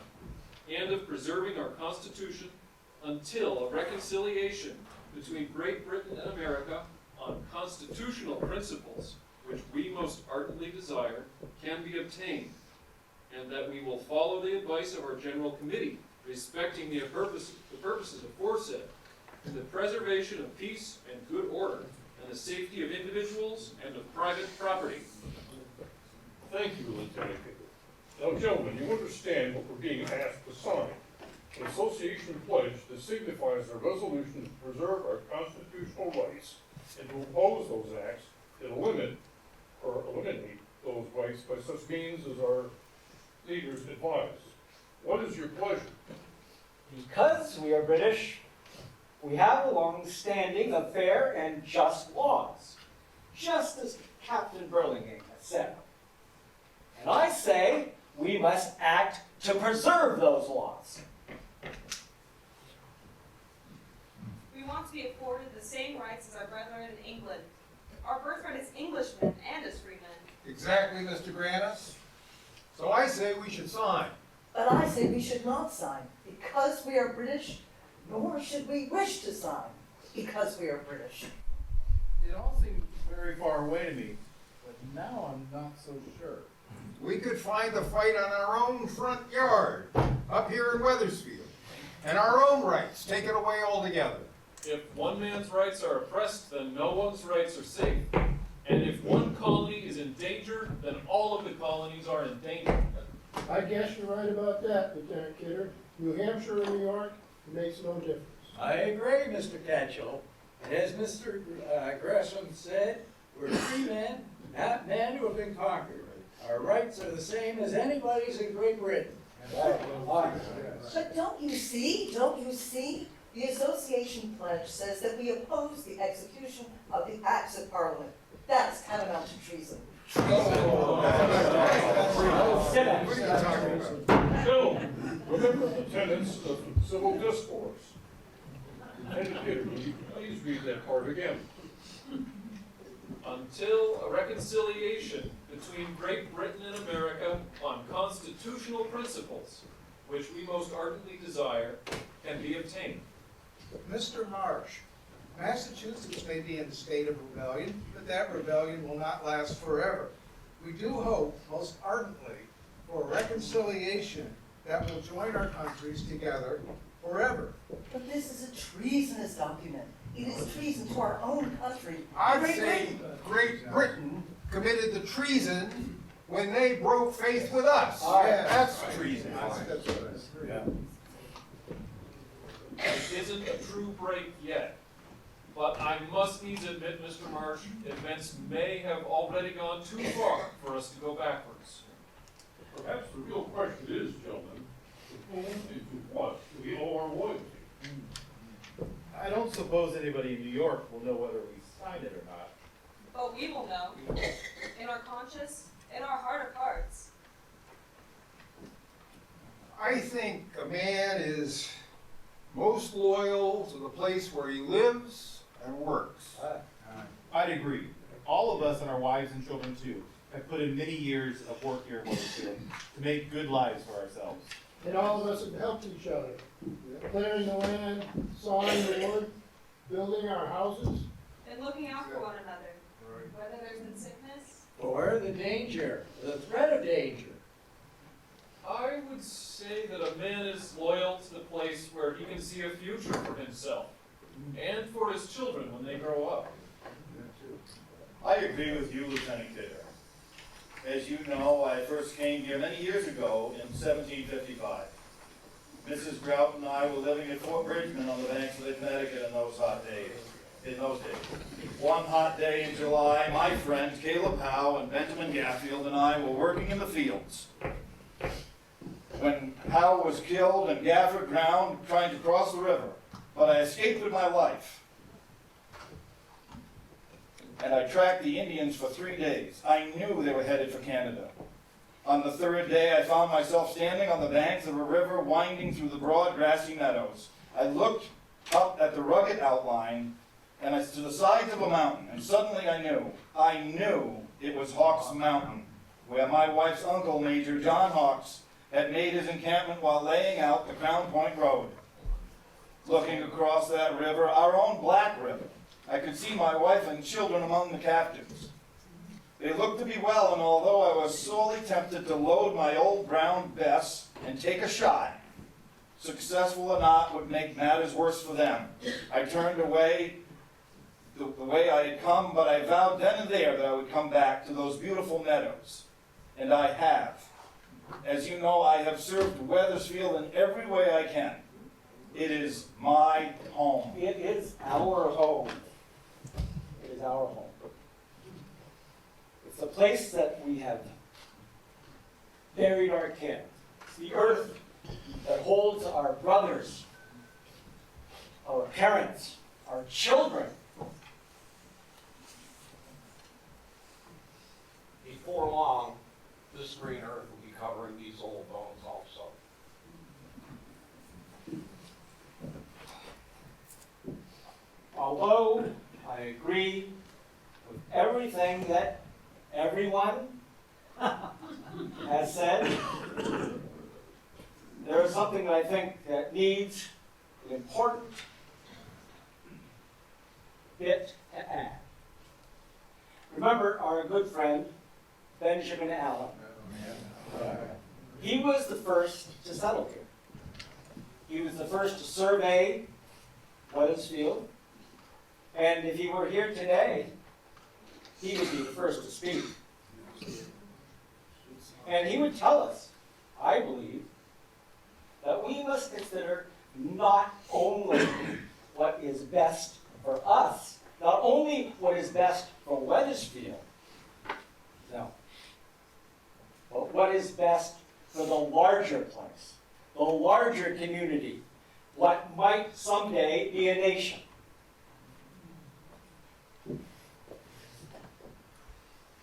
and of preserving our Constitution until a reconciliation between Great Britain and America on constitutional principles, which we most ardently desire, can be obtained, and that we will follow the advice of our General Committee respecting the purposes aforesaid, to the preservation of peace and good order, and the safety of individuals and of private property. Thank you, Lieutenant. Now, gentlemen, you understand what we're being asked to sign. An association pledge that signifies a resolution to preserve our constitutional rights and to oppose those acts that limit or eliminate those rights by such means as our leaders advise. What is your pleasure? Because we are British, we have a long-standing of fair and just laws, just as Captain Burlingame has said. And I say we must act to preserve those laws. We want to be afforded the same rights as our brethren in England. Our birthright is Englishmen and as freemen. Exactly, Mr. Grannis. So I say we should sign. But I say we should not sign, because we are British, nor should we wish to sign, because we are British. It all seems very far away to me, but now I'm not so sure. We could find the fight on our own front yard, up here in Weathersfield, and our own rights taken away altogether. If one man's rights are oppressed, then no one's rights are safe. And if one colony is in danger, then all of the colonies are in danger. I guess you're right about that, Lieutenant Kidder. New Hampshire and New York, it makes no difference. I agree, Mr. Catchell. And as Mr. Gresham said, we're free men, not men who have been conquered. Our rights are the same as anybody's in Great Britain. But don't you see? The association pledge says that we oppose the execution of the acts of Parliament. That's tantamount to treason. Gentlemen, remember the tenets of civil discourse. Lieutenant Kidder, please read that part again. Until a reconciliation between Great Britain and America on constitutional principles, which we most ardently desire, can be obtained. Mr. Marsh, Massachusetts may be in a state of rebellion, but that rebellion will not last forever. We do hope most ardently for a reconciliation that will join our countries together forever. But this is a treasonous document. It is treason to our own country. I'd say Great Britain committed the treason when they broke faith with us. That's treason. It isn't a true break yet, but I must needs admit, Mr. Marsh, events may have already gone too far for us to go backwards. Perhaps the real question is, gentlemen, to whom and to what do we owe our loyalty? I don't suppose anybody in New York will know whether we signed it or not. But we will know, in our conscience, in our heart of hearts. I think a man is most loyal to the place where he lives and works. I'd agree. All of us and our wives and children too have put in many years of work here at Weathersfield to make good lives for ourselves. And all of us have helped each other, clearing the land, sawing the wood, building our houses. And looking out for one another, whether there's been sickness. Or the danger, the threat of danger. I would say that a man is loyal to the place where he can see a future for himself and for his children when they grow up. I agree with you, Lieutenant Kidder. As you know, I first came here many years ago in 1755. Mrs. Grout and I were living at Fort Bridgman on the banks of the Connecticut in those days. One hot day in July, my friend Caleb Howe and Benjamin Gatfield and I were working in the fields when Howe was killed and Gafford drowned trying to cross the river, but I escaped with my life. And I tracked the Indians for 3 days. I knew they were headed for Canada. On the third day, I found myself standing on the banks of a river winding through the broad grassy meadows. I looked up at the rugged outline and to the sides of a mountain, and suddenly I knew it was Hawks Mountain, where my wife's uncle, Major John Hawks, had made his encampment while laying out the Crown Point Road. Looking across that river, our own Black River, I could see my wife and children among the captives. They looked to be well, and although I was sorely tempted to load my old brown Bess and take a shot, successful or not, would make matters worse for them. I turned away the way I had come, but I vowed then and there that I would come back to those beautiful meadows. And I have. As you know, I have served Weathersfield in every way I can. It is my home. It is our home. It is our home. It's a place that we have buried our kin. It's the earth that holds our brothers, our parents, our children. Before long, this green earth will be covering these old bones also. Although I agree with everything that everyone has said, there is something that I think that needs an important bit to add. Remember our good friend, Benjamin Allen. He was the first to settle here. He was the first to survey Weathersfield. And if he were here today, he would be the first to speak. And he would tell us, I believe, that we must consider not only what is best for us, not only what is best for Weathersfield, no, but what is best for the larger place, the larger community, what might someday be a nation.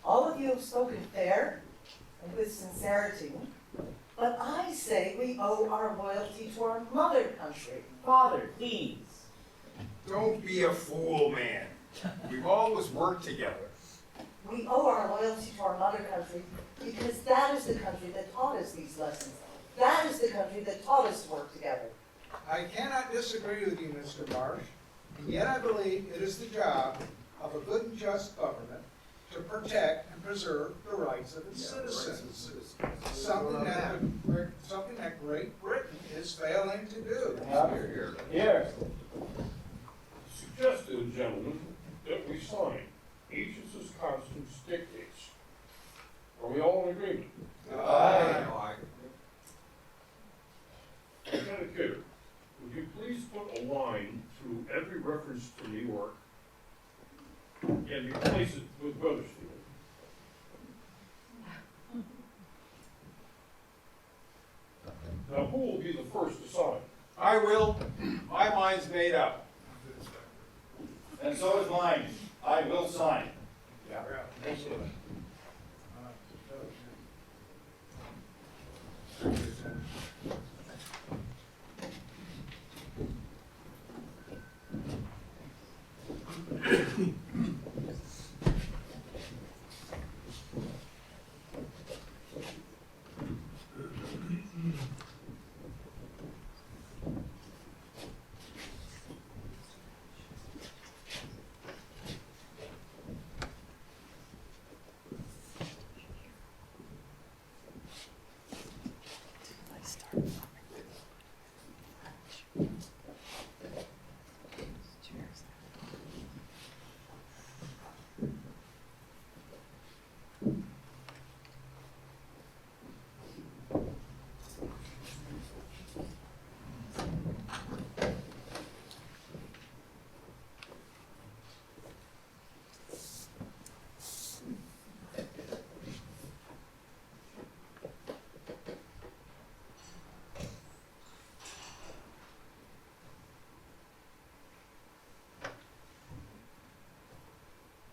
All of you have spoken fair and with sincerity, but I say we owe our loyalty to our mother country. Father, please. Don't be a fool, man. We've always worked together. We owe our loyalty to our mother country because that is the country that taught us these lessons. That is the country that taught us to work together. I cannot disagree with you, Mr. Marsh, and yet I believe it is the job of a good and just government to protect and preserve the rights of its citizens. Something that Great Britain is failing to do. Here. Suggested, gentlemen, that we sign Aegis' Constance dictates. Are we all in agreement? Aye. Lieutenant Kidder, would you please put a line through every reference to New York and replace it with Weathersfield? Now, who will be the first to sign? I will. My mind's made up. And so is mine. I will sign. Yeah.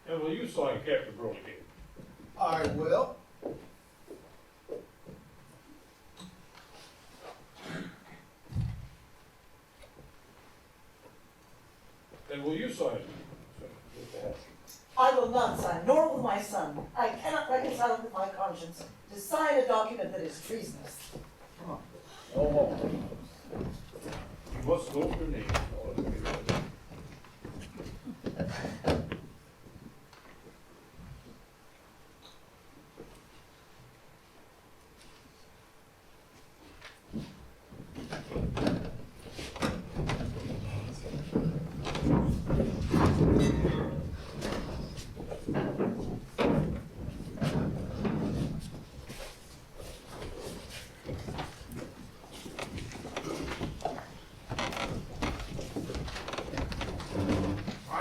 And will you sign Captain Burlingame? I will. And will you sign? I will not sign, nor will my son. I cannot reconcile with my conscience to sign a document that is treasonous. Come on. Oh, you must know your name.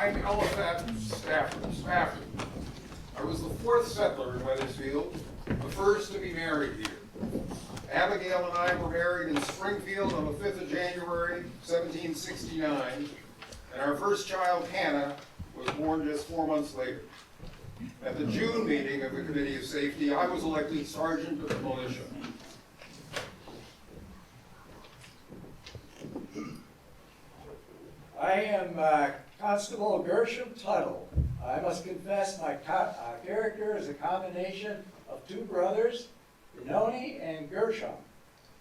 I'm Eliphaz Spafford. I was the fourth settler in Weathersfield, the first to be married here. Abigail and I were married in Springfield on the 5th of January, 1769, and our first child, Hannah, was born just 4 months later. At the June meeting of the Committee of Safety, I was elected Sergeant of the Militia. I am Constable Gershom Tuttle. I must confess my character is a combination of two brothers, Benoni and Gershom.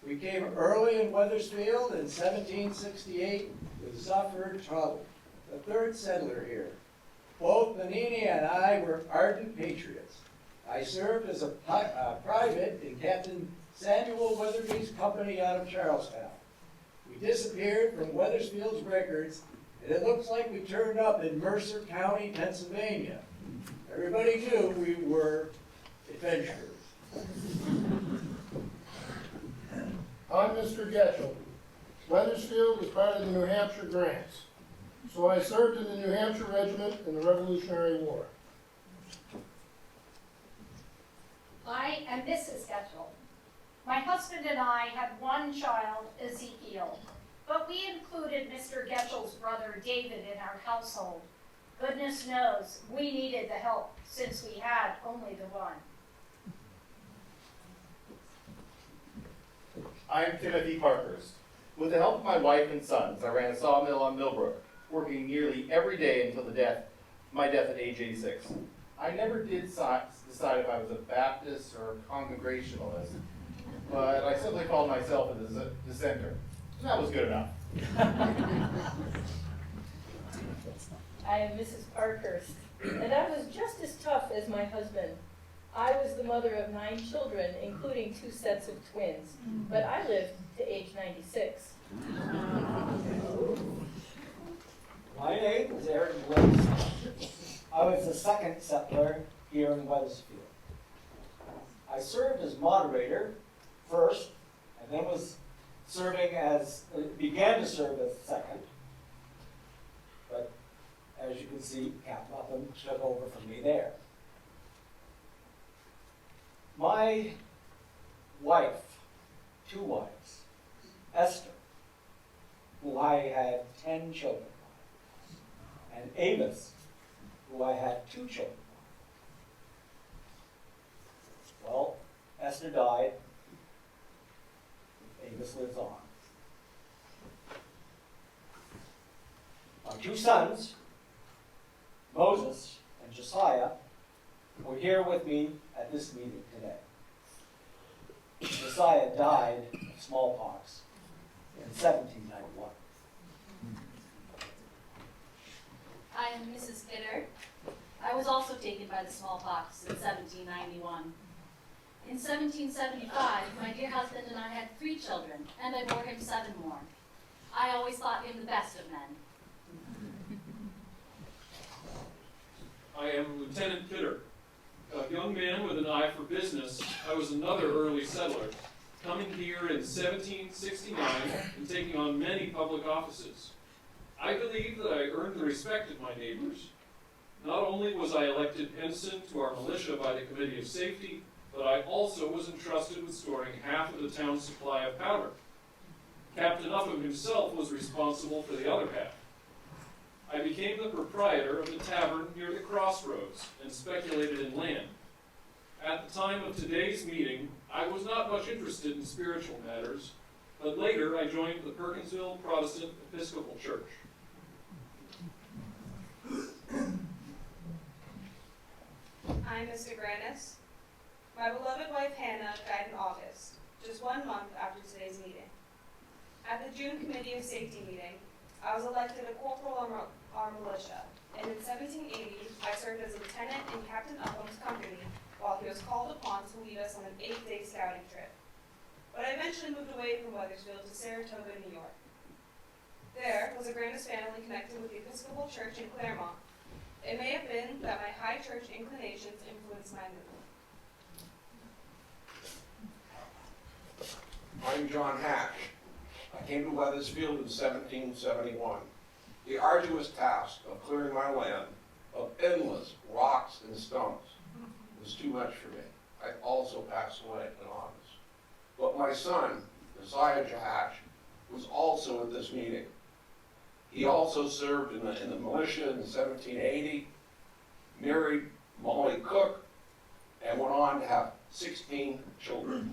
We came early in Weathersfield in 1768 with Suffolk Tuttle, the third settler here. Both Benini and I were ardent patriots. I served as a private in Captain Samuel Weatherby's company out of Charlestown. We disappeared from Weathersfield's records, and it looks like we turned up in Mercer County, Pennsylvania. Everybody knew we were adventurers. I'm Mr. Getchell. Weathersfield was part of the New Hampshire grants, so I served in the New Hampshire Regiment in the Revolutionary War. I am Mrs. Getchell. My husband and I had one child, Ezekiel, but we included Mr. Getchell's brother David in our household. Goodness knows we needed the help since we had only the one. I'm Timothy Parkhurst. With the help of my wife and sons, I ran a sawmill on Millbrook, working nearly every day until my death at age 86. I never did decide if I was a Baptist or a Congregationalist, but I simply called myself a dissenter. And that was good enough. I am Mrs. Parkhurst, and I was just as tough as my husband. I was the mother of 9 children, including 2 sets of twins, but I lived to age 96. My name is Aaron Bliss. I was the second settler here in Weathersfield. I served as moderator first, and then began to serve as second. But as you can see, Captain Upham took over from me there. My wife, 2 wives, Esther, who I had 10 children, and Amos, who I had 2 children. Well, Esther died. Amos lives on. My 2 sons, Moses and Josiah, were here with me at this meeting today. Josiah died of smallpox in 1791. I am Mrs. Kidder. I was also taken by the smallpox in 1791. In 1775, my dear husband and I had 3 children, and I bore him 7 more. I always thought him the best of men. I am Lieutenant Kidder. A young man with an eye for business, I was another early settler, coming here in 1769 and taking on many public offices. I believe that I earned the respect of my neighbors. Not only was I elected ensign to our militia by the Committee of Safety, but I also was entrusted with storing half of the town's supply of powder. Captain Upham himself was responsible for the other half. I became the proprietor of the tavern near the crossroads and speculated in land. At the time of today's meeting, I was not much interested in spiritual matters, but later I joined the Perkinsville Protestant Episcopal Church. I'm Mr. Granis. My beloved wife Hannah died in August, just 1 month after today's meeting. At the June Committee of Safety meeting, I was elected a corporal on our militia, and in 1780, I served as a lieutenant in Captain Upham's company while he was called upon to lead us on an 8-day scouting trip. But I eventually moved away from Weathersfield to Saratoga, New York. There was a Granis family connected with the Episcopal Church in Claremont. It may have been that my high church inclinations influenced my movement. I'm John Hatch. I came to Weathersfield in 1771. the arduous task of clearing my land of endless rocks and stumps was too much for me. I also passed away in August. But my son, Josiah Jahash, was also at this meeting. He also served in the militia in 1780, married Molly Cook, and went on to have 16 children.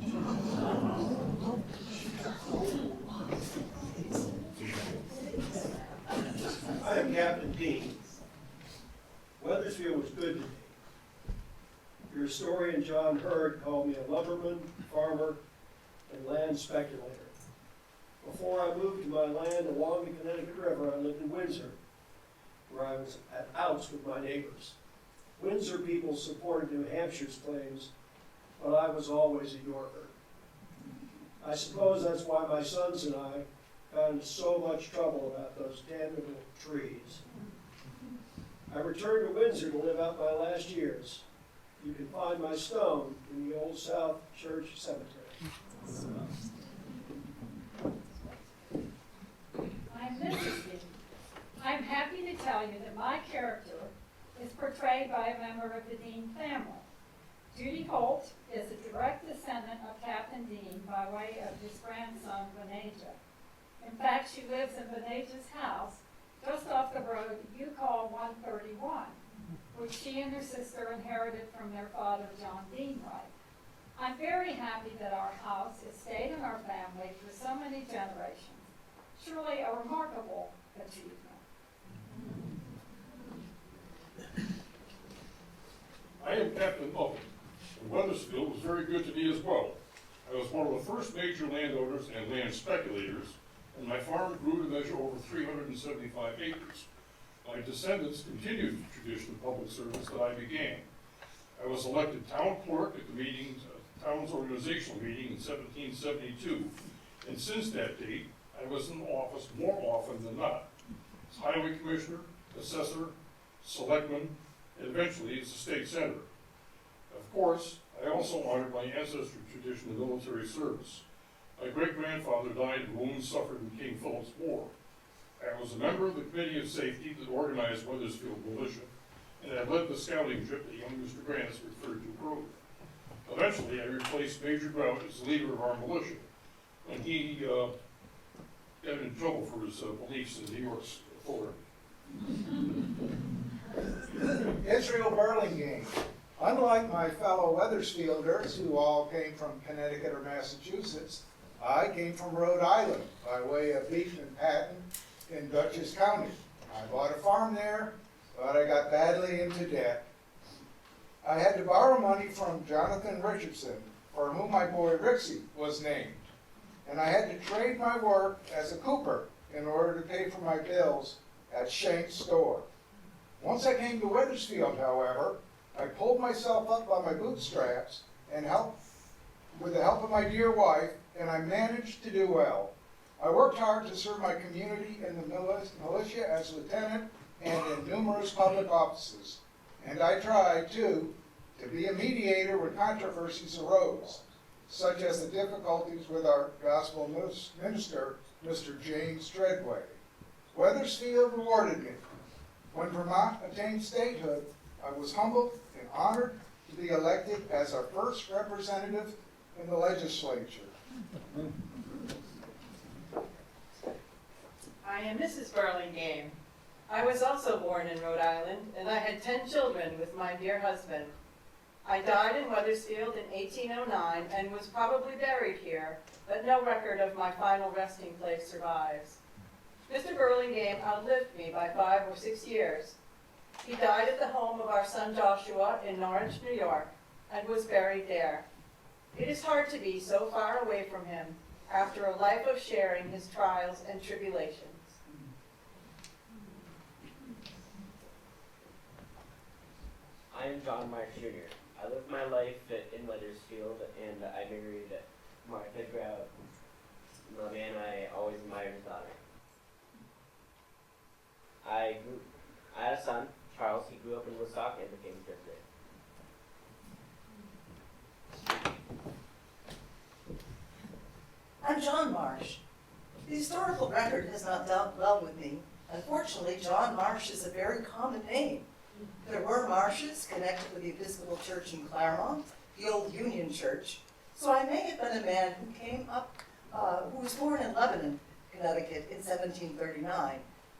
I am Captain Dean. Weathersfield was good to me. Your historian John Hurd called me a lumberman, farmer, and land speculator. Before I moved to my land along the Connecticut River, I lived in Windsor, where I was at outs with my neighbors. Windsor people supported New Hampshire's claims, but I was always a Yorker. I suppose that's why my sons and I got into so much trouble about those damnable trees. I returned to Windsor to live out my last years. You can find my stone in the Old South Church Cemetery. I'm Mrs. Dean. I'm happy to tell you that my character is portrayed by a member of the Dean family. Judy Holt is a direct descendant of Captain Dean by way of his grandson, Benaja. In fact, she lives in Benaja's house just off the road you call 131, which she and her sister inherited from their father, John Dean Wright. I'm very happy that our house has stayed in our family for so many generations. Surely a remarkable achievement. I am Captain Owen, and Weathersfield was very good to me as well. I was one of the first major landowners and land speculators, and my farm grew to measure over 375 acres. My descendants continued the tradition of public service that I began. I was elected town clerk at the town's organizational meeting in 1772, and since that date, I was in office more often than not, as highway commissioner, assessor, selectman, and eventually as a state senator. Of course, I also honored my ancestry tradition of military service. My great-grandfather died of wounds suffered in King Philip's War. I was a member of the Committee of Safety that organized Weathersfield Militia, and I led the scouting trip that young Mr. Grants referred to earlier. Eventually, I replaced Major Grout as leader of our militia when he got in trouble for his beliefs in New York's authority. Israel Burlingame. Unlike my fellow Weathersfielders, who all came from Connecticut or Massachusetts, I came from Rhode Island by way of Beef and Patton in Dutchess County. I bought a farm there, but I got badly into debt. I had to borrow money from Jonathan Richardson, for whom my boy Rixie was named, and I had to trade my work as a cooper in order to pay for my bills at Shank's store. Once I came to Weathersfield, however, I pulled myself up by my bootstraps and with the help of my dear wife, and I managed to do well. I worked hard to serve my community in the militia as lieutenant and in numerous public offices. And I tried, too, to be a mediator when controversies arose, such as the difficulties with our gospel minister, Mr. James Treadway. Weathersfield rewarded me. When Vermont attained statehood, I was humbled and honored to be elected as our first representative in the legislature. I am Mrs. Burlingame. I was also born in Rhode Island, and I had 10 children with my dear husband. I died in Weathersfield in 1809 and was probably buried here, but no record of my final resting place survives. Mr. Burlingame outlived me by 5 or 6 years. He died at the home of our son Joshua in Norwich, New York, and was buried there. It is hard to be so far away from him after a life of sharing his trials and tribulations. I am John Marsh Jr. I lived my life in Weathersfield, and I married Martha Grout, the man I always admired his daughter. I had a son, Charles. He grew up in Woodstock and became a third grade. I'm John Marsh. The historical record has not dealt well with me, Unfortunately, John Marsh is a very common name. There were Marshes connected with the Episcopal Church in Claremont, the old Union Church, so I may have been a man who was born in Lebanon, Connecticut in 1739.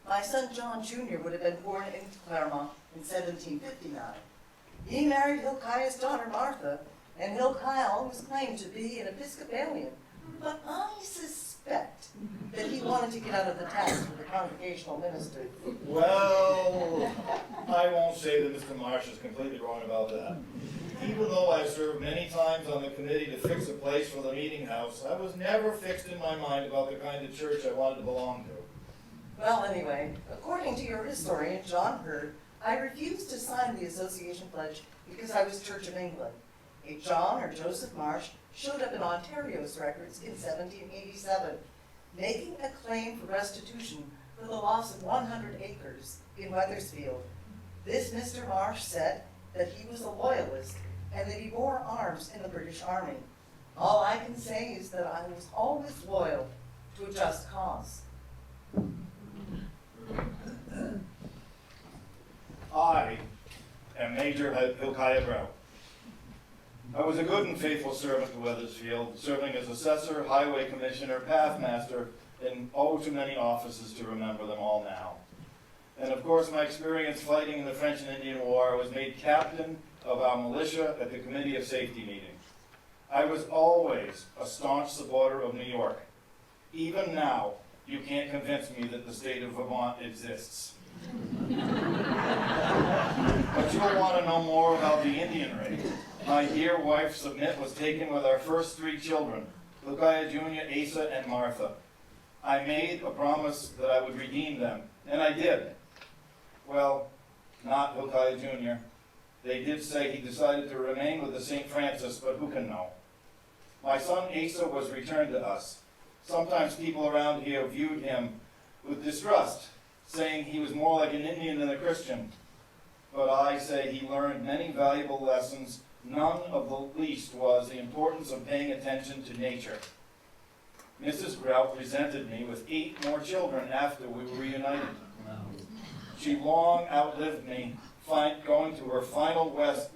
My son John Jr. would have been born in Claremont in 1759. He married Hilkiah's daughter Martha, and Hilkiah was claimed to be an Episcopalian, but I suspect that he wanted to get out of the task of the congregational minister. Well, I won't say that Mr. Marsh is completely wrong about that. Even though I served many times on the committee to fix a place for the meeting house, I was never fixed in my mind about the kind of church I wanted to belong to. Well, anyway, according to your historian, John Hurd, I refused to sign the association pledge because I was Church of England. A John or Joseph Marsh showed up in Ontario's records in 1787, making a claim for restitution for the loss of 100 acres in Weathersfield. This Mr. Marsh said that he was a loyalist and that he bore arms in the British Army. All I can say is that I was always loyal to a just cause. I am Major Hilkiah Brown. I was a good and faithful servant to Weathersfield, serving as assessor, highway commissioner, pathmaster, and oh, too many offices to remember them all now. And of course, my experience fighting in the French and Indian War was made captain of our militia at the Committee of Safety meeting. I was always a staunch supporter of New York. Even now, you can't convince me that the state of Vermont exists. But you'll want to know more about the Indian raid. My dear wife, Submit, was taken with our first 3 children, Hilkiah Jr., Asa, and Martha. I made a promise that I would redeem them, and I did. Well, not Hilkiah Jr. They did say he decided to remain with the St. Francis, but who can know? My son Asa was returned to us. Sometimes people around here viewed him with distrust, saying he was more like an Indian than a Christian. But I say he learned many valuable lessons. None of the least was the importance of paying attention to nature. Mrs. Grout presented me with 8 more children after we were reunited. She long outlived me, going to her final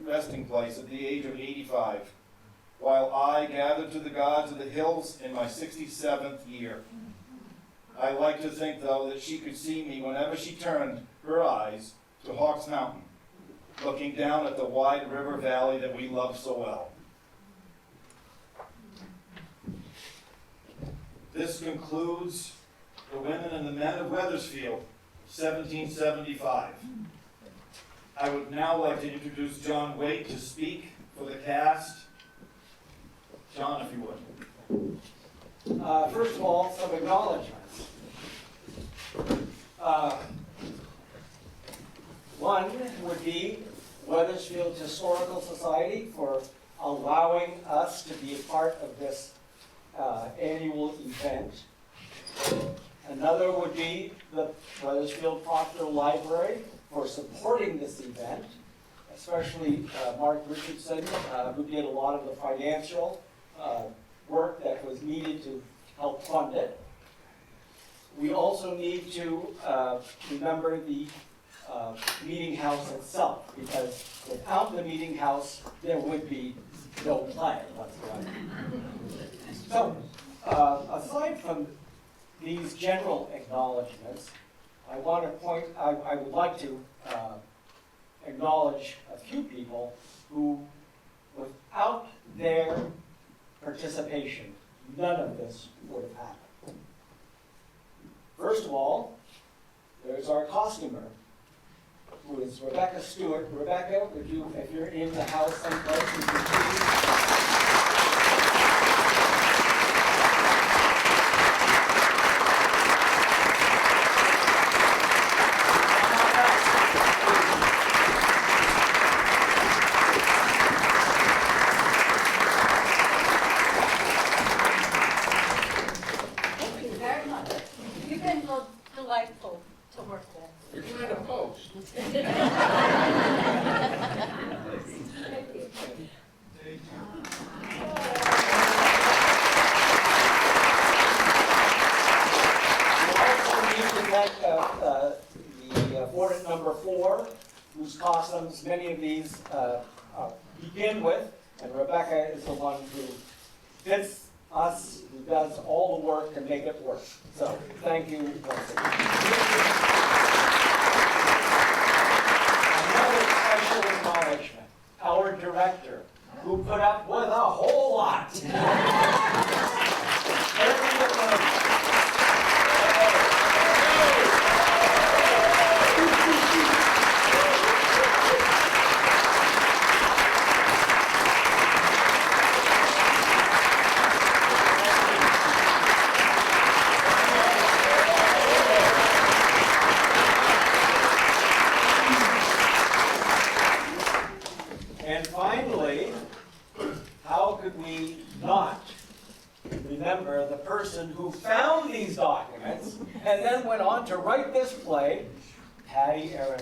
resting place at the age of 85, while I gathered to the gods of the hills in my 67th year. I like to think, though, that she could see me whenever she turned her eyes to Hawks Mountain, looking down at the wide river valley that we love so well. This concludes the women and the men of Weathersfield, 1775. I would now like to introduce John Waite to speak for the cast. John, if you would. First of all, some acknowledgments. One would be Weathersfield Historical Society for allowing us to be a part of this annual event. Another would be the Weathersfield Proctor Library for supporting this event, especially Mark Richardson, who did a lot of the financial work that was needed to help fund it. We also need to remember the meeting house itself, because without the meeting house, there would be no play whatsoever. So, aside from these general acknowledgments, I would like to acknowledge a few people who, without their participation, none of this would have happened. First of all, there's our costumer, who is Rebecca Stewart. Rebecca, would you, if you're in the house someplace, would you please? Delightful to work with. You're trying to post. We also need to thank 4, whose costumes many of these begin with, and Rebecca is the one who fits us, who does all the work to make it work. So, thank you once again. Another special acknowledgement, our director, who put up with a whole lot. And finally, how could we not remember the person who found these documents and then went on to write this play, Patty Aaron.